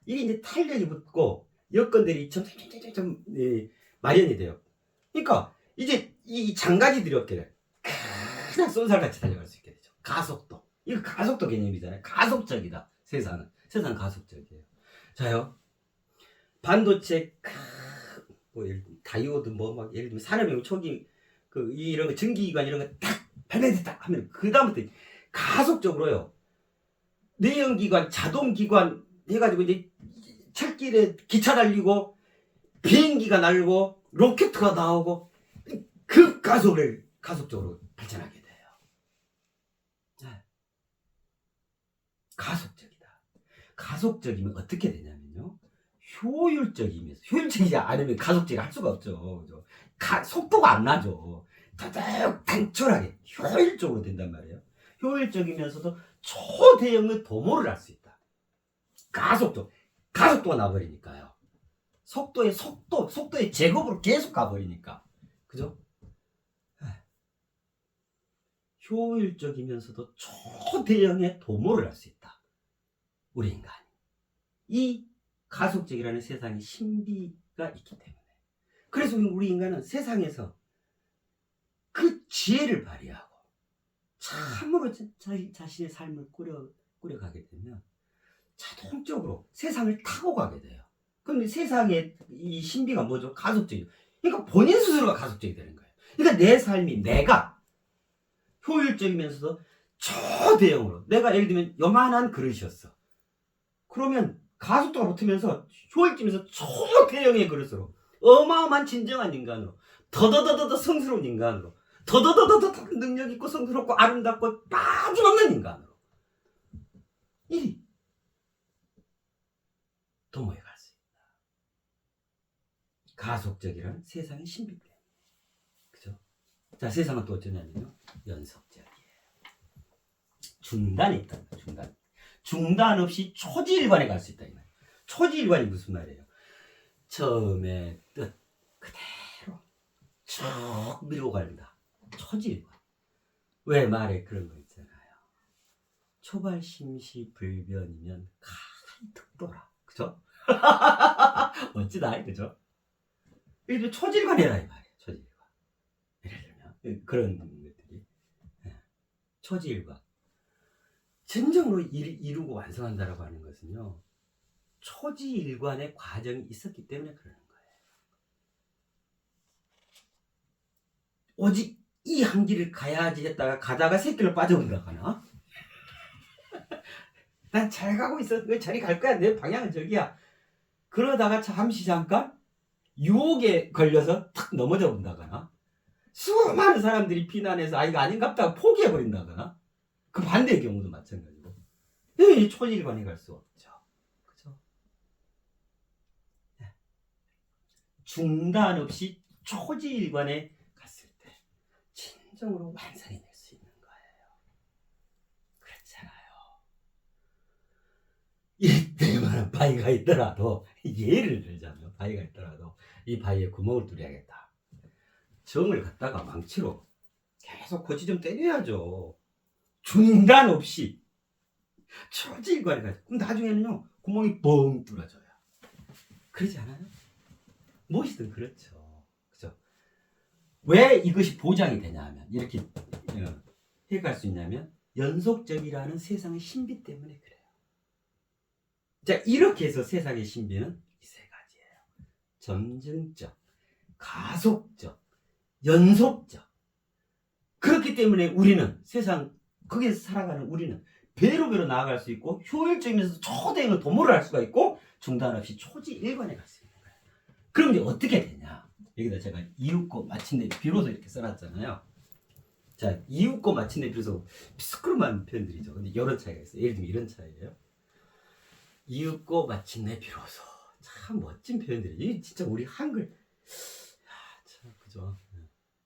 이게 이제 탄력이 붙고 여건들이 좀 마련이 돼요. 그러니까 이제 이 장가지들이 없게 그냥 쏜살같이 달려갈 수 있게 되죠. 가속도. 이거 가속도 개념이잖아요. 가속적이다. 세상은 가속적이에요. 자요, 반도체 다이오드 예를 들면 산업용 초기 이런 거 전기기관 이런 거 딱 발매됐다 하면 그 다음부터 가속적으로요, 내연기관, 자동기관 해가지고 이제 철길에 기차 달리고 비행기가 날고 로켓가 나오고 그 가속적으로 발전하게 돼요. 네. 가속적이다. 가속적이면 어떻게 되냐면요, 효율적이지 않으면 가속제를 할 수가 없죠. 그죠? 속도가 안 나죠. 더더욱 단촐하게 효율적으로 된단 말이에요. 효율적이면서도 초대형의 도모를 할 수 있다. 가속도가 나버리니까요. 속도의 제곱으로 계속 가버리니까. 그죠? 효율적이면서도 초대형의 도모를 할 수 있다. 우리 인간이. 이 가속적이라는 세상에 신비가 있기 때문에. 그래서 우리 인간은 세상에서 그 지혜를 발휘하고 참으로 자신의 삶을 꾸려가게 되면 자동적으로 세상을 타고 가게 돼요. 그럼 세상의 이 신비가 뭐죠? 가속적이죠. 그러니까 본인 스스로가 가속적이 되는 거예요. 그러니까 내 삶이 내가 효율적이면서도 초대형으로, 내가 예를 들면 요만한 그릇이었어. 그러면 가속도가 붙으면서 효율적이면서 초대형의 그릇으로, 어마어마한 진정한 인간으로, 더더더더 성스러운 인간으로, 더더더더 능력 있고 성스럽고 아름답고 빠짐없는 인간으로 이 도모해 갈 수 있다. 가속적이라는 세상의 신비 때문에. 그죠? 자, 세상은 또 어쩌냐면요, 연속적이에요. 중단이 있다. 중단 없이 초지일관에 갈 수 있다. 이 말이에요. 초지일관이 무슨 말이에요? 처음에 뜻 그대로 쭉 밀고 간다. 초지일관. 왜 말에 그런 거 있잖아요. 초발심시불변이면 가득도라. 그죠? 멋지다. 그죠? 이게 초지일관이라 이 말이에요. 초지일관. 예를 들면 그런 것들이 초지일관. 진정으로 이루고 완성한다라고 하는 것은요, 초지일관의 과정이 있었기 때문에 그러는 거예요. 오직 이 한 길을 가야지 했다가 가다가 새길로 빠져본다거나, 난 잘 가고 있어, 왜 저리 갈 거야, 내 방향은 저기야, 그러다가 잠깐 유혹에 걸려서 탁 넘어져 본다거나, 수많은 사람들이 비난해서 이거 아닌갑다고 포기해버린다거나, 그 반대의 경우도 마찬가지고. 이 초지일관에 갈 수 없죠. 그죠? 중단 없이 초지일관에 갔을 때 진정으로 완성이 될 수 있는 거예요. 그렇잖아요. 이때만한 바위가 있더라도, 예를 들자면 바위가 있더라도 이 바위에 구멍을 뚫어야겠다. 정을 갖다가 망치로 계속 거치 좀 때려야죠. 중단 없이 초지일관에 가죠. 그럼 나중에는요, 구멍이 뻥 뚫어져요. 그러지 않아요? 무엇이든 그렇죠. 그죠? 왜 이것이 보장이 되냐 하면, 이렇게 해갈 수 있냐면, 연속적이라는 세상의 신비 때문에 그래요. 자, 이렇게 해서 세상의 신비는 이 세 가지예요. 점증적, 가속적, 연속적. 그렇기 때문에 우리는 거기에서 살아가는 우리는 배로 나아갈 수 있고, 효율적이면서 초대형을 도모를 할 수가 있고, 중단 없이 초지일관에 갈 수 있는 거예요. 그럼 이제 어떻게 되냐? 여기다 제가 이윽고 마침내 비로소 이렇게 써놨잖아요. 자, 이윽고 마침내 비로소 시끄러운 표현들이죠. 근데 이런 차이가 있어요. 예를 들면 이런 차이예요. 이윽고 마침내 비로소. 참 멋진 표현들이. 이게 진짜 우리 한글. 참, 그죠?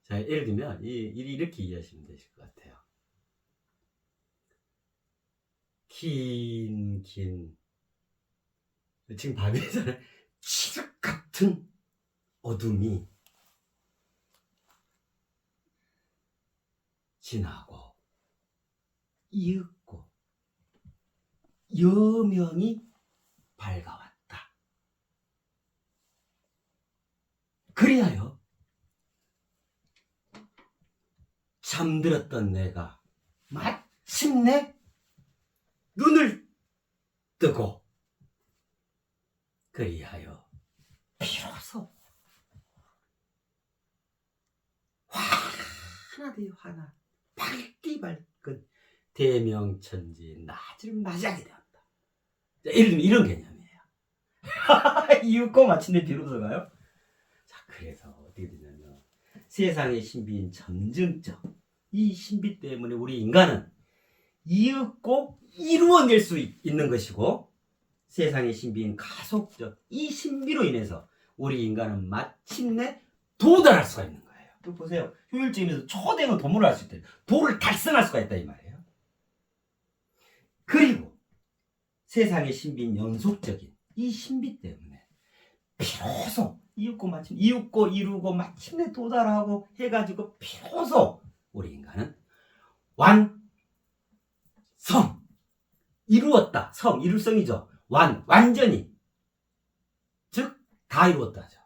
자, 예를 들면 이렇게 이해하시면 되실 것 같아요. 긴 지금 밤이잖아요. 칠흑 같은 어둠이 지나고 이윽고 여명이 밝아왔다. 그리하여 잠들었던 내가 마침내 눈을 뜨고, 그리하여 비로소 화나 밝디 밝은 대명천지 낮을 맞이하게 되었다. 예를 들면 이런 개념이에요. 이윽고 마침내 비로소가요. 자, 그래서 어떻게 되냐면, 세상의 신비인 점증적, 이 신비 때문에 우리 인간은 이윽고 이루어낼 수 있는 것이고, 세상의 신비인 가속적 이 신비로 인해서 우리 인간은 마침내 도달할 수가 있는 거예요. 또 보세요. 효율적이면서 초대형 도모를 할 수 있다. 도를 달성할 수가 있다 이 말이에요. 그리고 세상의 신비인 연속적인 이 신비 때문에 비로소 이웃고 이루고 마침내 도달하고 해가지고 비로소 우리 인간은 완성 이루었다. 성 이룰성이죠. 완전히 즉 다 이루었다죠.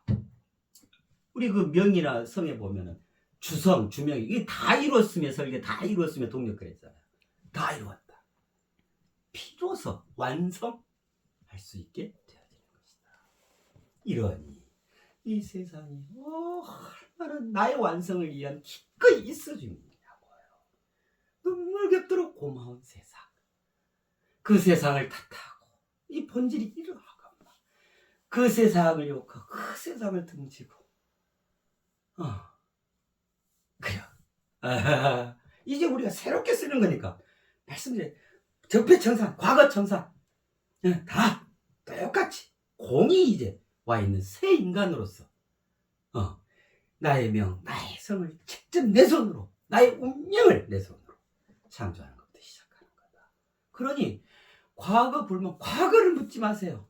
우리 그 명이나 성에 보면은 주성 주명이 이게 다 이루었으며 설계 다 이루었으며 동력 그랬잖아요. 다 이루었다. 비로소 완성할 수 있게 되어지는 것이다. 이러니 이 세상이 얼마나 나의 완성을 위한 기꺼이 있어주느냐고요. 눈물겹도록 고마운 세상. 그 세상을 탓하고 이 본질이 이러하고 그 세상을 욕하고 그 세상을 등지고 그래요. 이제 우리가 새롭게 쓰는 거니까 말씀드린 적폐청산, 과거청산 다 똑같이 공이 이제 와 있는 새 인간으로서 나의 명, 나의 성을 직접 내 손으로 나의 운명을 내 손으로 창조하는 것부터 시작하는 거다. 그러니 과거 불면 과거를 묻지 마세요.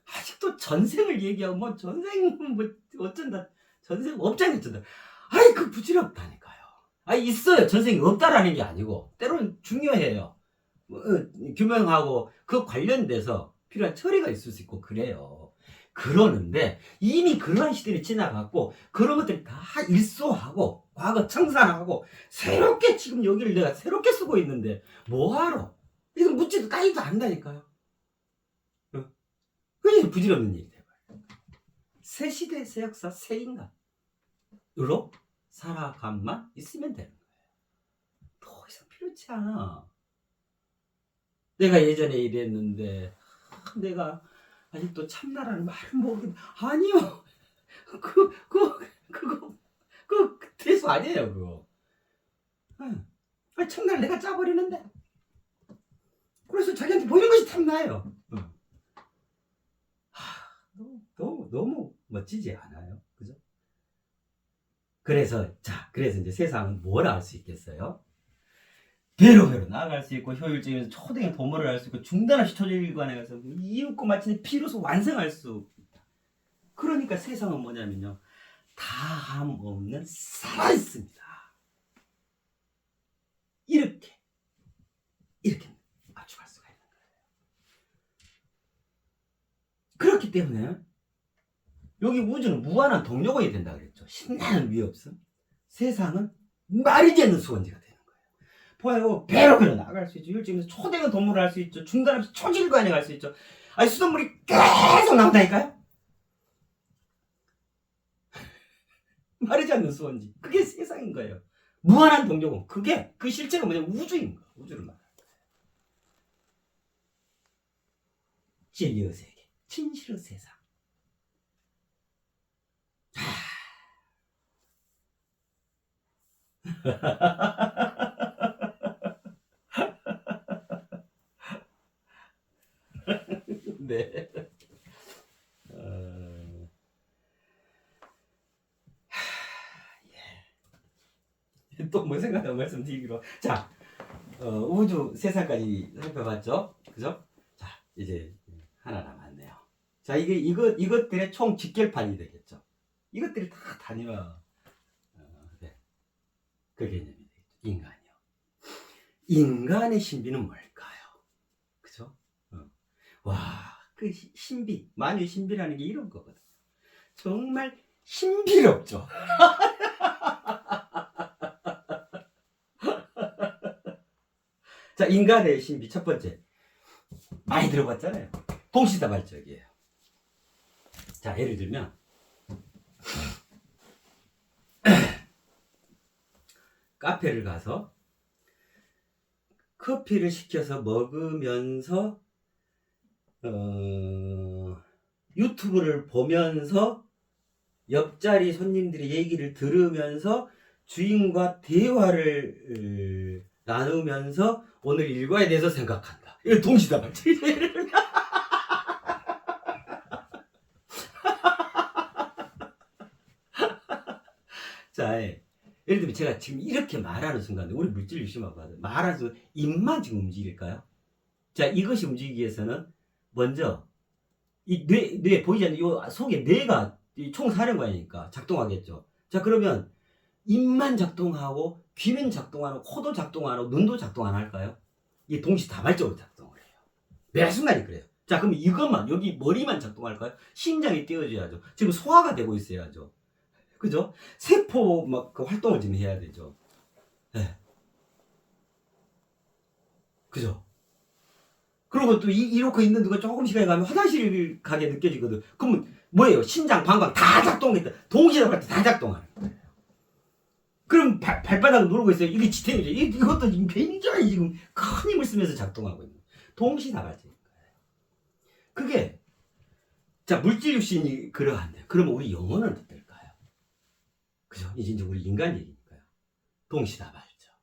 아직도 전생을 얘기하고 뭐 전생 뭐 어쩐다 전생 없잖아요. 어쩐다. 아이 그 부질없다니까요. 아이 있어요. 전생이 없다라는 게 아니고 때로는 중요해요. 규명하고 그 관련돼서 필요한 처리가 있을 수 있고 그래요. 그러는데 이미 그러한 시대를 지나갔고 그런 것들이 다 일소하고 과거 청산하고 새롭게 지금 여기를 내가 새롭게 쓰고 있는데 뭐하러? 이거 묻지도 따지도 않는다니까요. 그게 부질없는 일이 돼버려요. 새 시대, 새 역사, 새 인간으로 살아감만 있으면 되는 거예요. 더 이상 필요치 않아. 내가 예전에 이랬는데 내가 아직도 참나라는 말을 모르겠는데 아니요. 그거 대수 아니에요. 그거. 참나를 내가 짜버리는데 그래서 자기한테 보이는 것이 참나예요. 너무 멋지지 않아요? 그죠? 그래서 이제 세상은 뭘 알 수 있겠어요? 배로 나아갈 수 있고 효율적인 초등의 도모를 할 수 있고 중단 없이 초절일관에 가서 이웃고 마침내 비로소 완성할 수 있다. 그러니까 세상은 뭐냐면요. 다함 없는 살아있습니다. 이렇게 맞춰갈 수가 있는 거예요. 그렇기 때문에 여기 우주는 무한한 동력원이 된다 그랬죠. 신나는 위협성. 세상은 말이지 않는 수원지가 되는 거예요. 보아요. 배로 나갈 수 있죠. 일찍면서 초대형 동물을 할 수 있죠. 중단 없이 초질관에 갈 수 있죠. 아니 수돗물이 계속 나온다니까요. 말이지 않는 수원지. 그게 세상인 거예요. 무한한 동력원. 그게 그 실체가 뭐냐면 우주인 거예요. 우주를 말하는 거예요. 진리의 세계. 진실의 세상. 네. 또 뭐 생각나는 말씀드리기로. 자, 우주 세상까지 살펴봤죠? 그죠? 자, 이제 하나 남았네요. 자, 이것들의 총 직결판이 되겠죠? 이것들이 다 단위화, 네. 그 개념이 되겠죠. 인간이요. 인간의 신비는 뭘까요? 그죠? 와, 그 신비, 만유의 신비라는 게 이런 거거든요. 정말 신비롭죠? 자, 인간의 신비 첫 번째. 많이 들어봤잖아요. 동시다발적이에요. 자, 예를 들면 카페를 가서 커피를 시켜서 먹으면서 유튜브를 보면서 옆자리 손님들의 얘기를 들으면서 주인과 대화를 나누면서 오늘 일과에 대해서 생각한다. 이거 동시다발적. 진짜 예를 들면 제가 지금 이렇게 말하는 순간 우리 물질 유심하고 말하는 순간 입만 지금 움직일까요? 자, 이것이 움직이기 위해서는 먼저 이 뇌 보이지 않는 요 속에 뇌가 총사령관이니까 작동하겠죠. 자, 그러면 입만 작동하고 귀는 작동하고 코도 작동하고 눈도 작동 안 할까요? 이게 동시다발적으로 작동을 해요. 매 순간이 그래요. 자, 그럼 이것만 여기 머리만 작동할까요? 심장이 뛰어줘야죠. 지금 소화가 되고 있어야죠. 그죠? 세포 막 그 활동을 지금 해야 되죠. 네. 그죠? 그리고 또 이렇게 있는 누가 조금 시간이 가면 화장실 가게 느껴지거든. 그러면 뭐예요? 신장, 방광 다 작동했다. 동시에 다 작동하는 거예요. 그럼 발바닥을 누르고 있어요. 이게 지탱이죠. 이것도 지금 굉장히 지금 큰 힘을 쓰면서 작동하고 있는 거예요. 동시다발적인 거예요. 그게 자, 물질 육신이 그러한데 그러면 우리 영혼은 어떨까요? 그죠? 이제 우리 인간 얘기니까요. 동시다발적.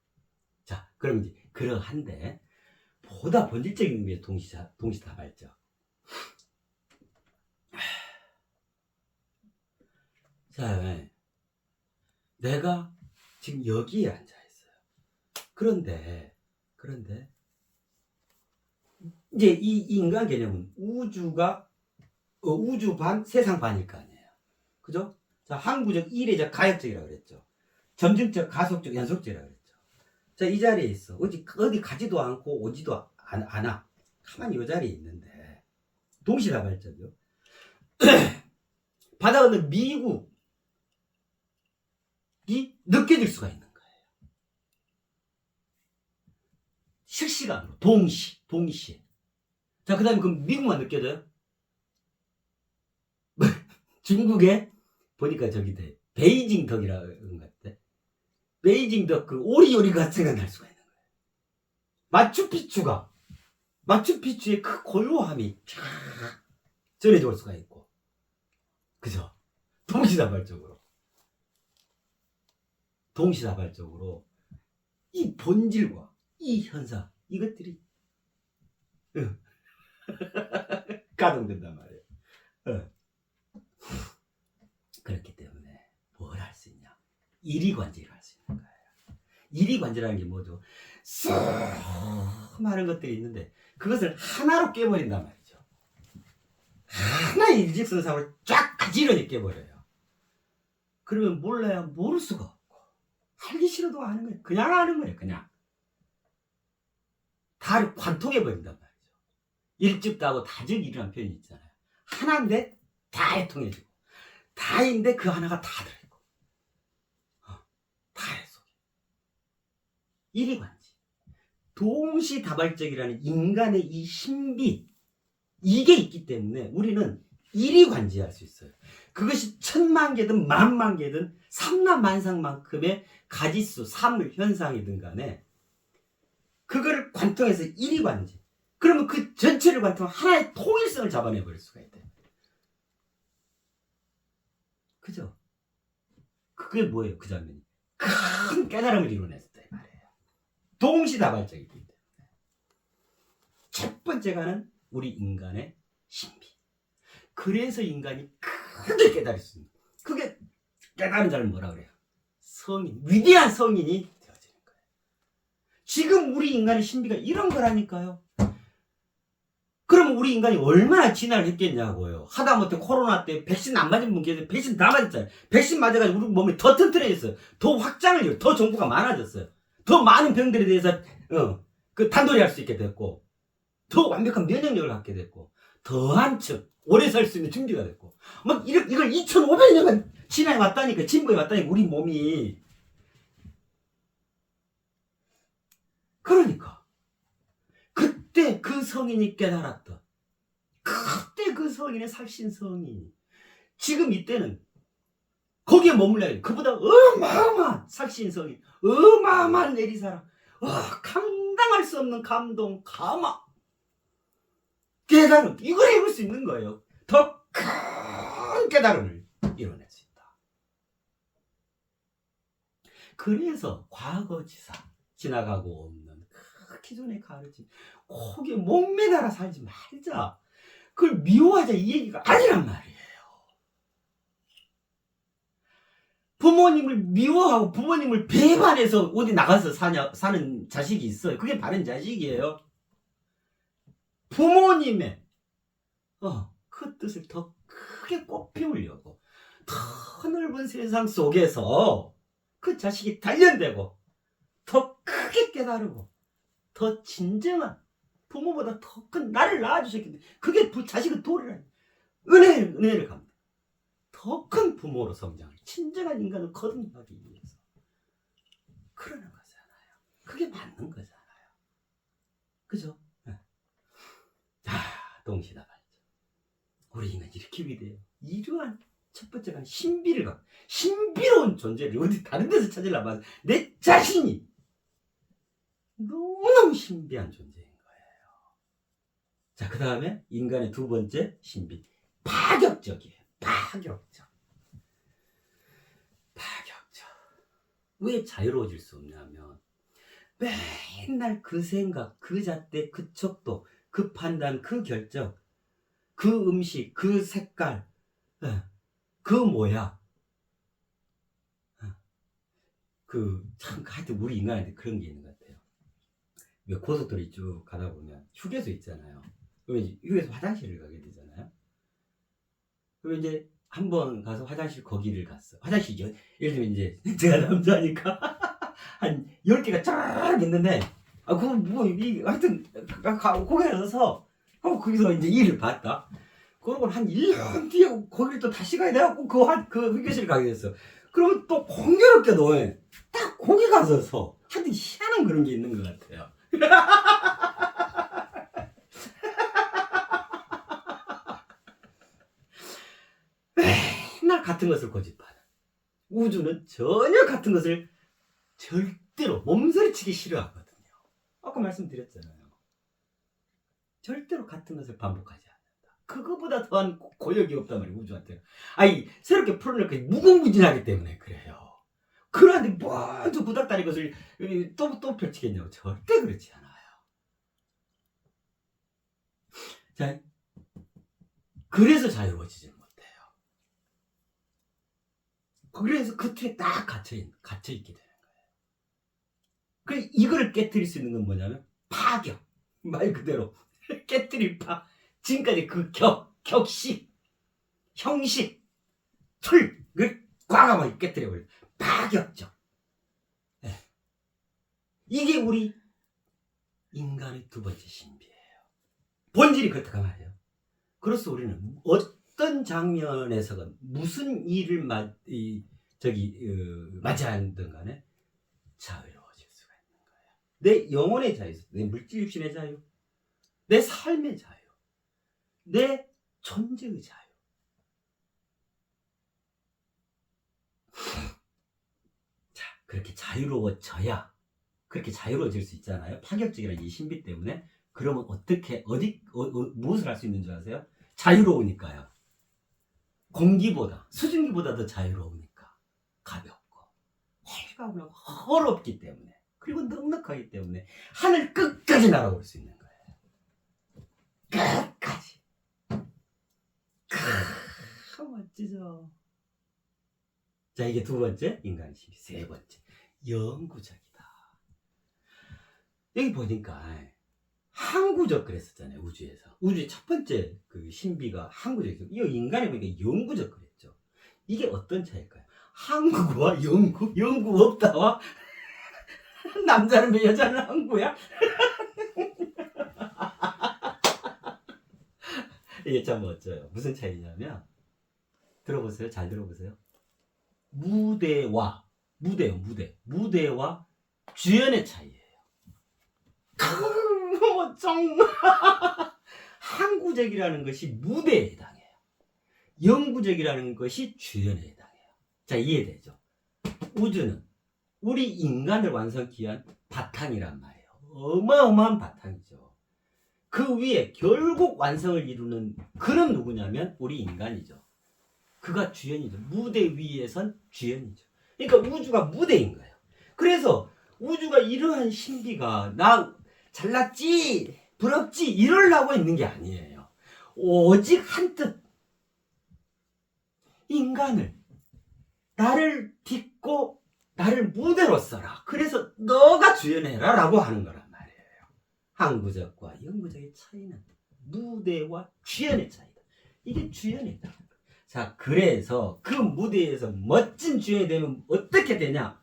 자, 그럼 이제 그러한데 보다 본질적인 게 동시다발적. 자, 내가 지금 여기에 앉아 있어요. 그런데 이제 이 인간 개념은 우주가 우주 반, 세상 반일 거 아니에요. 그죠? 자, 항구적, 이례적, 가역적이라고 그랬죠. 점증적, 가속적, 연속적이라고 그랬죠. 자, 이 자리에 있어. 어디 가지도 않고 오지도 않아. 가만히 이 자리에 있는데 동시다발적이요. 바다는 미국이 느껴질 수가 있는 거예요. 실시간으로 동시에. 자, 그 다음에 그럼 미국만 느껴져요? 중국에 보니까 저기 베이징 덕이라는 것 같아. 베이징 덕 그 오리오리가 생각날 수가 있는 거예요. 마추픽추의 그 고요함이 쫙 전해져 올 수가 있고. 그죠? 동시다발적으로 이 본질과 이 현상 이것들이 가동된단 말이에요. 그렇기 때문에 뭘 할 수 있냐? 이리관지를 할 수 있는 거예요. 이리관지라는 게 뭐죠? 수많은 것들이 있는데 그것을 하나로 깨버린단 말이죠. 하나의 일직선상으로 쫙 가지런히 깨버려요. 그러면 몰라야 모를 수가 없고 알기 싫어도 아는 거예요. 그냥 아는 거예요. 그냥 다를 관통해버린단 말이죠. 일즉다하고 다즉이라는 표현이 있잖아요. 하나인데 다에 통해지고 다인데 그 하나가 다 들어있고 다의 속에 이리관지 동시다발적이라는 인간의 이 신비 이게 있기 때문에 우리는 이리관지할 수 있어요. 그것이 천만 개든 만만 개든 삼라만상만큼의 가지수 사물 현상이든 간에 그거를 관통해서 이리관지 그러면 그 전체를 관통한 하나의 통일성을 잡아내버릴 수가 있대요. 그죠? 그게 뭐예요? 그 장면이 큰 깨달음을 이뤄냈다 이 말이에요. 동시다발적이기 때문에 첫 번째가는 우리 인간의 신비. 그래서 인간이 크게 깨달을 수 있는 그게 깨달은 자를 뭐라 그래요? 성인, 위대한 성인이 되어지는 거예요. 지금 우리 인간의 신비가 이런 거라니까요. 그럼 우리 인간이 얼마나 진화를 했겠냐고요. 하다못해 코로나 때 백신 안 맞은 분 계세요. 백신 다 맞았잖아요. 백신 맞아가지고 우리 몸이 더 튼튼해졌어요. 더 확장을 해요. 더 정보가 많아졌어요. 더 많은 병들에 대해서 그 단돌이 할 수 있게 됐고 더 완벽한 면역력을 갖게 됐고 더 한층 오래 살 수 있는 준비가 됐고 막 이걸 2500년간 진화해 왔다니까 진보해 왔다니까 우리 몸이. 그러니까 그때 그 성인이 깨달았던 그때 그 성인의 살신성인이 지금 이때는 거기에 머물러야 그보다 어마어마한 살신성인 어마어마한 내리사랑 감당할 수 없는 감동 감화 깨달음 이걸 해볼 수 있는 거예요. 더 큰 깨달음을 이뤄낼 수 있다. 그래서 과거지사 지나가고 없는 그 기존의 가르침 거기에 목매달아 살지 말자 그걸 미워하자 이 얘기가 아니란 말이에요. 부모님을 미워하고 부모님을 배반해서 어디 나가서 사는 자식이 있어요. 그게 바른 자식이에요. 부모님의 그 뜻을 더 크게 꽃피우려고 더 넓은 세상 속에서 그 자식이 단련되고 더 크게 깨달고 더 진정한 부모보다 더 큰 나를 낳아주셨기 때문에 그게 자식은 도리라. 은혜를 갚니다. 더 큰 부모로 성장을 진정한 인간을 거듭나기 위해서 그러는 거잖아요. 그게 맞는 거잖아요. 그죠? 자, 동시다발적. 우리 인간 이렇게 위대해요. 이러한 첫 번째가 신비를 갖고 신비로운 존재를 어디 다른 데서 찾으려면 내 자신이 너무너무 신비한 존재인 거예요. 자, 그 다음에 인간의 두 번째 신비. 파격적이에요. 파격적. 왜 자유로워질 수 없냐면 맨날 그 생각, 그 잣대, 그 척도, 그 판단, 그 결정, 그 음식, 그 색깔, 그 모양. 참 하여튼 우리 인간한테 그런 게 있는 것 같아요. 왜 고속도로 쭉 가다 보면 휴게소 있잖아요. 그러면 이제 휴게소 화장실을 가게 되잖아요. 그러면 이제 한 번 가서 화장실 거기를 갔어. 화장실, 예를 들면 이제 제가 남자니까 한 10개가 쫙 있는데, 그거 뭐, 하여튼, 거기 가서, 거기서 이제 일을 봤다. 그러고 한 1년 뒤에 거기를 또 다시 가야 돼갖고 그 휴게실 가게 됐어. 그러면 또 공교롭게도 딱 거기 가서서 하여튼 희한한 그런 게 있는 것 같아요. 맨날 같은 것을 고집하는 우주는 전혀 같은 것을 절대로 몸서리치기 싫어하거든요. 아까 말씀드렸잖아요. 절대로 같은 것을 반복하지 않는다. 그거보다 더한 고역이 없단 말이에요. 우주한테는. 새롭게 풀어놓고 무궁무진하기 때문에 그래요. 그런데 먼저 구닥다리 것을 또 펼치겠냐고. 절대 그렇지 않아요. 자, 그래서 자유로워지지 못해요. 그래서 그 틀에 딱 갇혀있게 되는 거예요. 그래서 이거를 깨트릴 수 있는 건 뭐냐면 파격. 말 그대로 깨트릴 지금까지 그 격식, 형식, 틀을 과감하게 깨트려버려요. 파격적. 이게 우리 인간의 두 번째 신비예요. 본질이 그렇다고 말이에요. 그래서 우리는 어떤 장면에서건 무슨 일을 맞이하든 간에 자유로워질 수가 있는 거예요. 내 영혼의 자유, 내 물질 육신의 자유, 내 삶의 자유, 내 존재의 자유. 자, 그렇게 자유로워져야 그렇게 자유로워질 수 있잖아요. 파격적이라는 이 신비 때문에. 그러면 무엇을 할 수 있는 줄 아세요? 자유로우니까요. 공기보다, 수증기보다 더 자유로우니까. 가볍고, 활가하고 허럽기 때문에, 그리고 넉넉하기 때문에 하늘 끝까지 날아올 수 있는 거예요. 끝까지. 멋지죠. 자, 이게 두 번째 인간의 신비. 세 번째, 영구적이다. 여기 보니까 항구적 그랬었잖아요. 우주의 첫 번째 그 신비가 항구적이죠. 이 인간이 보니까 영구적 그랬죠. 이게 어떤 차이일까요? 항구와 영구 없다와 남자는 왜 여자는 항구야? 이게 참 멋져요. 무슨 차이냐면 들어보세요. 잘 들어보세요. 무대와 주연의 차이예요. 정말 항구적이라는 것이 무대에 해당해요. 영구적이라는 것이 주연에 해당해요. 자, 이해되죠? 우주는 우리 인간을 완성케 한 바탕이란 말이에요. 어마어마한 바탕이죠. 그 위에 결국 완성을 이루는 그는 누구냐면 우리 인간이죠. 그가 주연이죠. 무대 위에선 주연이죠. 그러니까 우주가 무대인 거예요. 그래서 우주가 이러한 신비가 나 잘났지 부럽지 이러려고 있는 게 아니에요. 오직 한뜻 인간을 나를 딛고 나를 무대로 써라. 그래서 너가 주연해라 라고 하는 거란 말이에요. 항구적과 영구적의 차이는 무대와 주연의 차이다. 이게 주연이다. 자, 그래서 그 무대에서 멋진 주연이 되면 어떻게 되냐?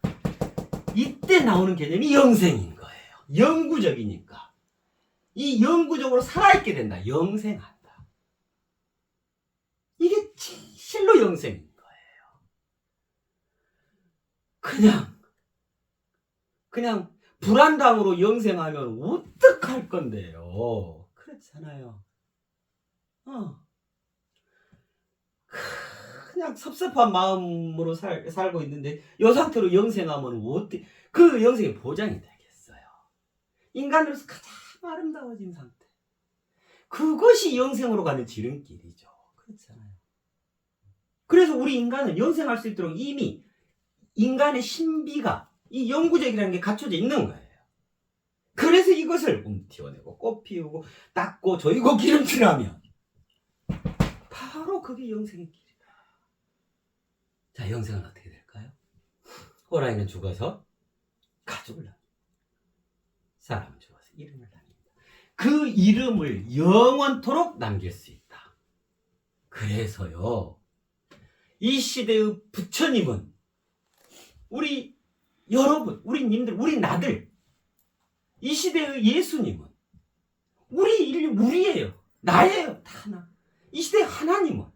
이때 나오는 개념이 영생인 거예요. 영구적이니까. 이 영구적으로 살아있게 된다. 영생한다. 이게 실로 영생인 거예요. 그냥 불안당으로 영생하면 어떡할 건데요? 그렇잖아요. 그냥 섭섭한 마음으로 살고 있는데 이 상태로 영생하면 어떻게 그 영생의 보장이 되겠어요? 인간으로서 가장 아름다워진 상태. 그것이 영생으로 가는 지름길이죠. 그렇잖아요. 그래서 우리 인간은 영생할 수 있도록 이미 인간의 신비가 이 영구적이라는 게 갖춰져 있는 거예요. 그래서 이것을 튀어내고 꽃 피우고 닦고 조이고 기름칠하면 바로 그게 영생의 길이다. 자, 영생은 어떻게 될까요? 호랑이는 죽어서 가족을 남깁니다. 사람은 죽어서 이름을 남깁니다. 그 이름을 영원토록 남길 수 있다. 그래서요, 이 시대의 부처님은 우리 여러분, 우리 님들, 우리 나들, 이 시대의 예수님은 우리 인류, 우리예요. 나예요. 다 나. 이 시대의 하나님은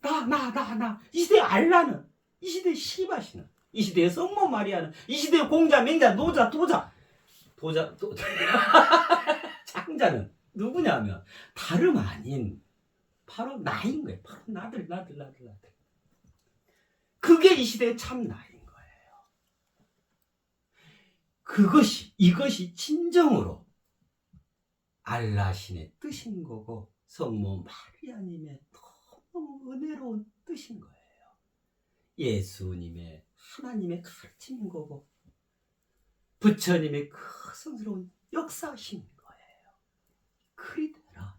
나. 이 시대의 알라는, 이 시대의 시바시는, 이 시대의 성모 마리아는, 이 시대의 공자, 맹자, 노자, 도자. 장자는 누구냐면 다름 아닌 바로 나인 거예요. 바로 나들. 그게 이 시대의 참 나인 거예요. 이것이 진정으로 알라신의 뜻인 거고 성모 마리아님의 너무 은혜로운 뜻인 거예요. 예수님의 하나님의 가르침인 거고 부처님의 그 성스러운 역사신 거예요. 그리 되라.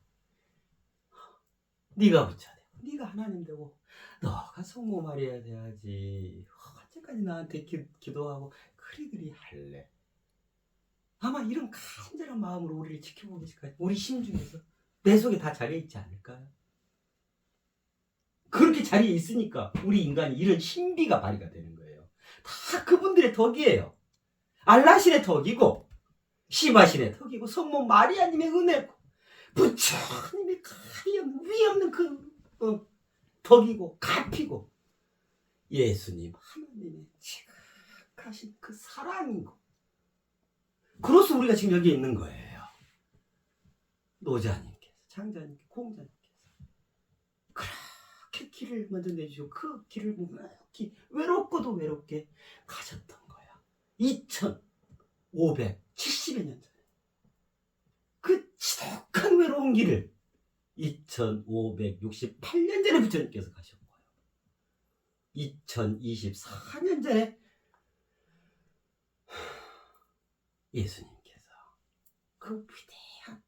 네가 부처 되고 네가 하나님 되고 너가 성모 마리아 돼야지. 언제까지 나한테 기도하고 그리 할래. 아마 이런 간절한 마음으로 우리를 지켜보고 계실까요? 우리 심중에서 내 속에 다 자리에 있지 않을까요? 그렇게 자리에 있으니까 우리 인간이 이런 신비가 발휘가 되는 거예요. 다 그분들의 덕이에요. 알라신의 덕이고 시바신의 덕이고 성모 마리아님의 은혜고 부처님의 위없는 그 덕이고 가피고 예수님 하나님의 지극하신 그 사랑이고 그래서 우리가 지금 여기 있는 거예요. 노자님께서 장자님께서 공자님께서 그렇게 길을 먼저 내주시고 그 길을 외롭고도 외롭게 가셨던 거야. 2570여 년 전에 그 지독한 외로운 길을 2568년 전에 부처님께서 가셨고요. 2024년 전에 예수님께서 그 위대한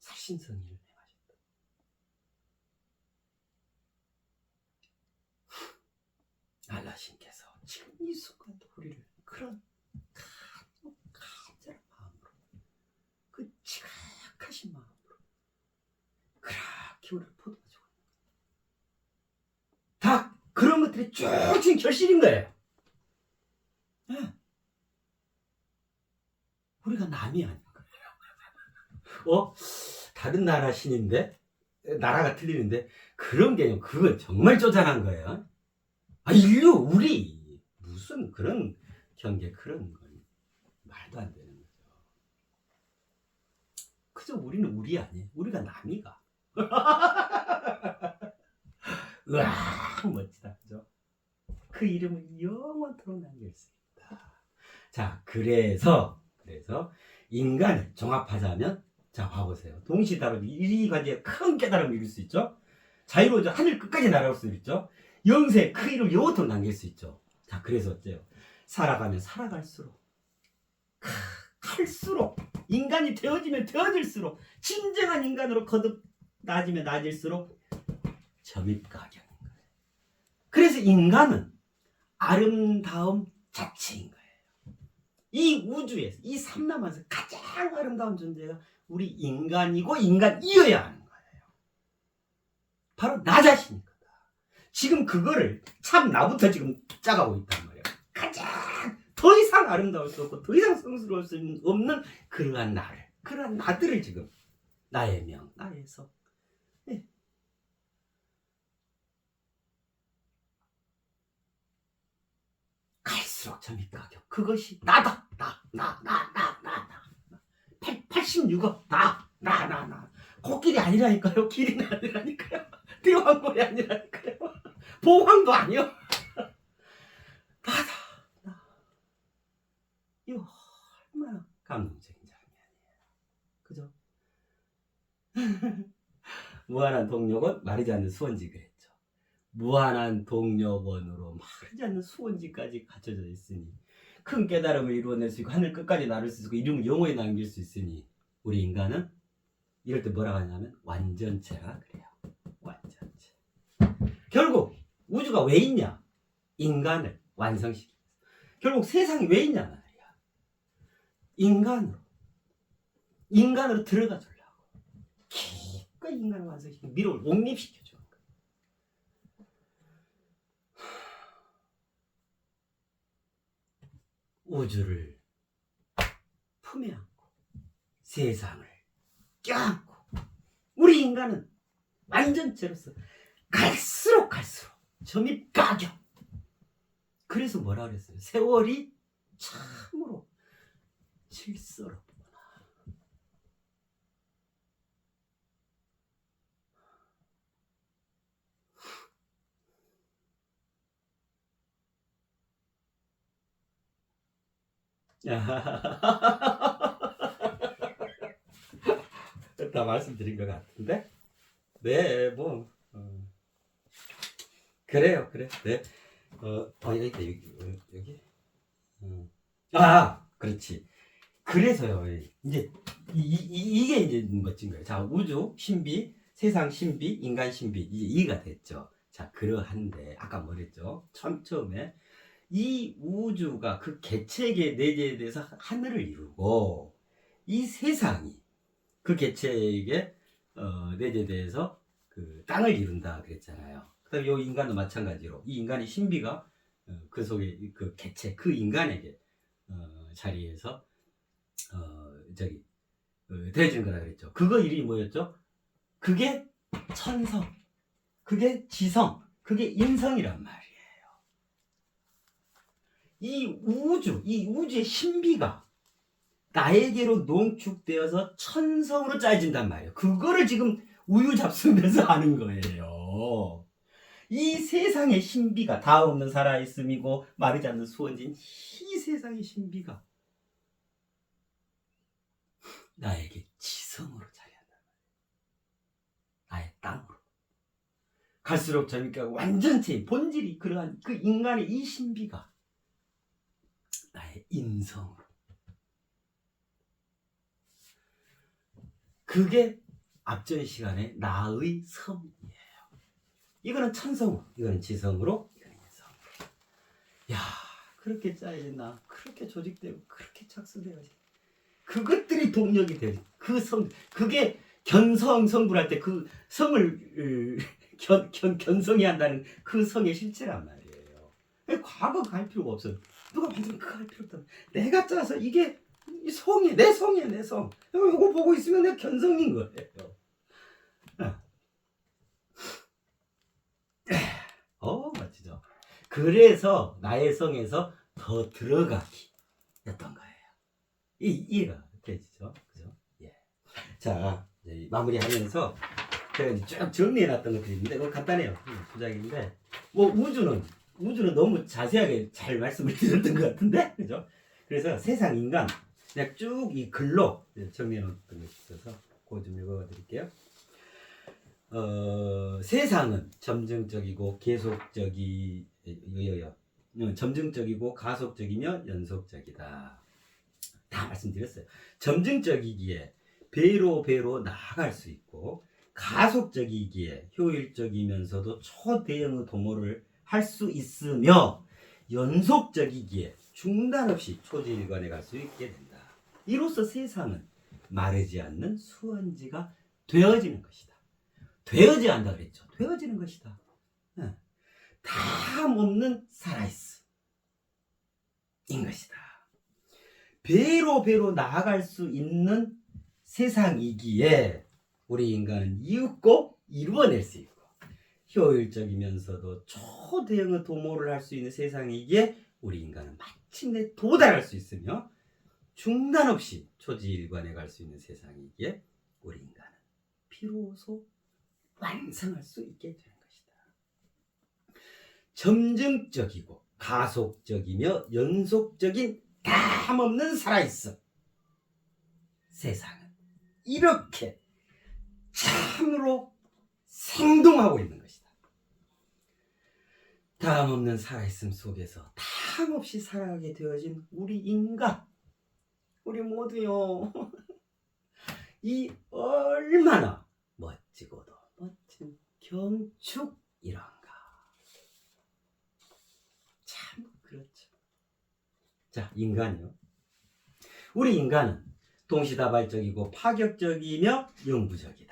살신성의를 행하셨다. 알라신께서 지금 이 순간도 우리를 그런 간절한 마음으로 그 지각하신 마음으로 그렇게 우리를 포도해주고 다 그런 것들이 쭉 지금 결실인 거예요. 네. 우리가 남이 아닌 거예요. 다른 나라 신인데 나라가 틀리는데 그런 개념 그건 정말 쪼잔한 거예요. 인류 우리 무슨 그런 경계 그런 건 말도 안 되는 거죠. 그저 우리는 우리 아니에요. 우리가 남이가. 으아 멋지다 그죠? 그 이름을 영원토록 남길 수 있다. 자 그래서 인간을 종합하자면 자 봐보세요. 동시다발이 이 관계에 큰 깨달음을 이룰 수 있죠. 자유로워져 하늘 끝까지 날아올 수 있죠. 영생 그 이름을 영원토록 남길 수 있죠. 자 그래서 어때요? 살아가면 살아갈수록 갈수록 인간이 되어지면 되어질수록 진정한 인간으로 거듭 낮으면 낮을수록 점입가경인 거예요. 그래서 인간은 아름다움 자체인 거예요. 이 우주에서, 이 삼라만에서 가장 아름다운 존재가 우리 인간이고 인간이어야 하는 거예요. 바로 나 자신인 거다. 지금 그거를 참 나부터 지금 짜가고 있단 말이에요. 가장 더 이상 아름다울 수 없고 더 이상 성스러울 수 없는 그러한 나를, 그러한 나들을 지금 나의 명, 나의 성. 네. 갈수록 점이 가격. 그것이 나다. 나. 86억 나. 코끼리 아니라니까요. 기린 아니라니까요. 대왕벌이 아니라니까요. 보황도 아니요. 나다. 나. 이거 얼마나 감동적인 장면이에요. 그죠? 무한한 동력은 마르지 않는 수원지 그랬죠. 무한한 동력원으로 마르지 않는 수원지까지 갖춰져 있으니 큰 깨달음을 이루어낼 수 있고 하늘 끝까지 나를 수 있고 이름을 영원히 남길 수 있으니 우리 인간은 이럴 때 뭐라고 하냐면 완전체라 그래요. 완전체. 결국 우주가 왜 있냐? 인간을 완성시키기 위해서. 결국 세상이 왜 있냐 말이야. 인간으로 들어가 주려고 기꺼이 인간을 완성시키고 미로를 옹립시켜 주는 거야. 우주를 품에 안고 세상을 껴안고 우리 인간은 완전체로서 갈수록 점입 가격. 그래서 뭐라 그랬어요? 세월이 참으로 질서롭구나. 다 말씀드린 것 같은데, 네, 뭐 그래요, 그래, 네, 여기, 그렇지. 그래서요, 이제 이게 이제 멋진 거예요. 자, 우주 신비, 세상 신비, 인간 신비 이제 이해가 됐죠. 자, 그러한데 아까 뭐랬죠? 처음에 이 우주가 그 개체계 내재돼서 하늘을 이루고 이 세상이 그 개체계 내재돼서 그 땅을 이룬다 그랬잖아요. 그다음에 이 인간도 마찬가지로 이 인간의 신비가 그 속에 그 개체 그 인간에게 자리에서 대해주는 거라 그랬죠. 그거 이름이 뭐였죠? 그게 천성, 그게 지성, 그게 인성이란 말이에요. 이 우주의 신비가 나에게로 농축되어서 천성으로 짜여진단 말이에요. 그거를 지금 우유 잡수면서 하는 거예요. 이 세상의 신비가 다 없는 살아있음이고 마르지 않는 수원진 이 세상의 신비가 나에게 지성으로 자리한단 말이에요. 나의 땅으로. 갈수록 점이니까 완전체의 본질이 그러한 그 인간의 이 신비가 나의 인성으로. 그게 앞전 시간에 나의 성이에요. 이거는 천성으로, 이거는 지성으로, 이거는 인성으로. 야, 그렇게 짜여졌나? 그렇게 조직되고 그렇게 착수되어지. 그것들이 동력이 되지. 그 성, 그게 견성성불할 때 그 성을 견성해야 한다는 그 성의 실체란 말이에요. 과거 갈 필요가 없어. 누가 만들면 그거 할 필요 없다. 내가 짜서 이게 이 성이 내 성이야, 내 성. 이거 보고 있으면 내가 견성인 거예요. 멋지죠. 그래서 나의 성에서 더 들어가기 였던 거예요. 이해가 되시죠? 그죠? 예. 자, 이제 마무리하면서 제가 이제 쭉 정리해놨던 것들이 있는데, 이거 간단해요. 부작인데, 뭐 우주는 너무 자세하게 잘 말씀을 드렸던 것 같은데, 그죠? 그래서 세상 인간 그냥 쭉 이 글로 정리해놓았던 것이 있어서 그거 좀 읽어드릴게요. 세상은 점증적이고 점증적이고 가속적이며 연속적이다. 다 말씀드렸어요. 점증적이기에 배로 나아갈 수 있고 가속적이기에 효율적이면서도 초대형의 도모를 할 수 있으며 연속적이기에 중단 없이 초지일관에 갈 수 있게 된다. 이로써 세상은 마르지 않는 수원지가 되어지는 것이다. 되어져야 한다 그랬죠. 되어지는 것이다. 다함 없는 살아있음 인 것이다. 배로 나아갈 수 있는 세상이기에 우리 인간은 이윽고 이루어낼 수 있고 효율적이면서도 초대형의 도모를 할 수 있는 세상이기에 우리 인간은 마침내 도달할 수 있으며 중단 없이 초지일관에 갈 수 있는 세상이기에 우리 인간은 비로소 완성할 수 있게 되는 것이다. 점증적이고 가속적이며 연속적인 다함없는 살아있음. 세상은 이렇게 참으로 생동하고 있는 것이다. 다함없는 살아있음 속에서 다함없이 살아가게 되어진 우리 인간, 우리 모두요. 이 얼마나 멋지고도 멋진 경축이란가. 참 그렇죠. 자, 인간이요. 우리 인간은 동시다발적이고 파격적이며 영구적이다.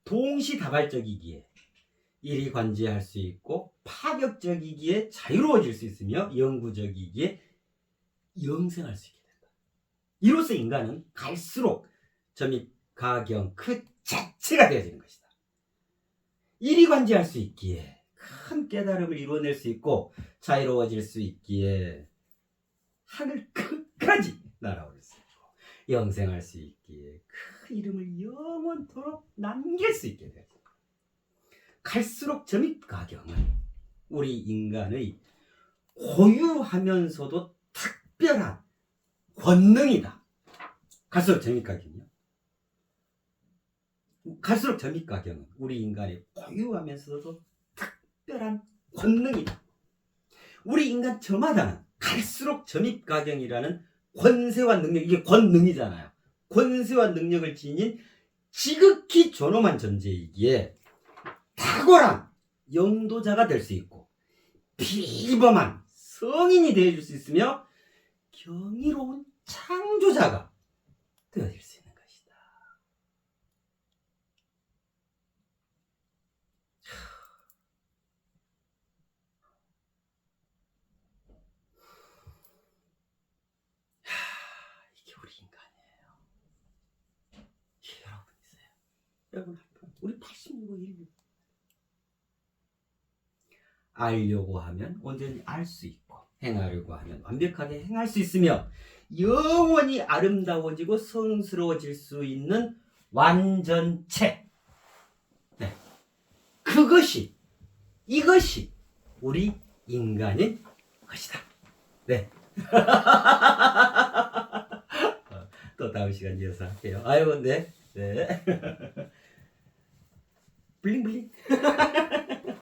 동시다발적이기에 일이 관지할 수 있고 파격적이기에 자유로워질 수 있으며 영구적이기에 영생할 수 있게 된다. 이로써 인간은 갈수록 점입가경 그 자체가 되어지는 것이다. 일이 관지할 수 있기에 큰 깨달음을 이루어낼 수 있고 자유로워질 수 있기에 하늘 끝까지 날아올 수 있고 영생할 수 있기에 그 이름을 영원토록 남길 수 있게 되어진다. 갈수록 점입가경은 우리 인간의 고유하면서도 특별한 권능이다. 갈수록 점입가경이요. 갈수록 점입가경은 우리 인간의 고유하면서도 특별한 권능이다. 우리 인간 저마다는 갈수록 점입가경이라는 권세와 능력, 이게 권능이잖아요. 권세와 능력을 지닌 지극히 존엄한 존재이기에 탁월한 영도자가 될 수 있고 비범한 성인이 되어줄 수 있으며 경이로운 창조자가 되어질 수 있는 것이다. 이게 우리 인간이에요. 이게 여러분이세요. 여러분, 우리 86호 인류. 알려고 하면 언제든지 알 수 있고 행하려고 하면 완벽하게 행할 수 있으며 영원히 아름다워지고 성스러워질 수 있는 완전체. 네. 이것이 우리 인간인 것이다. 네. 또 다음 시간 이어서 할게요. 아유, 네. 블링블링.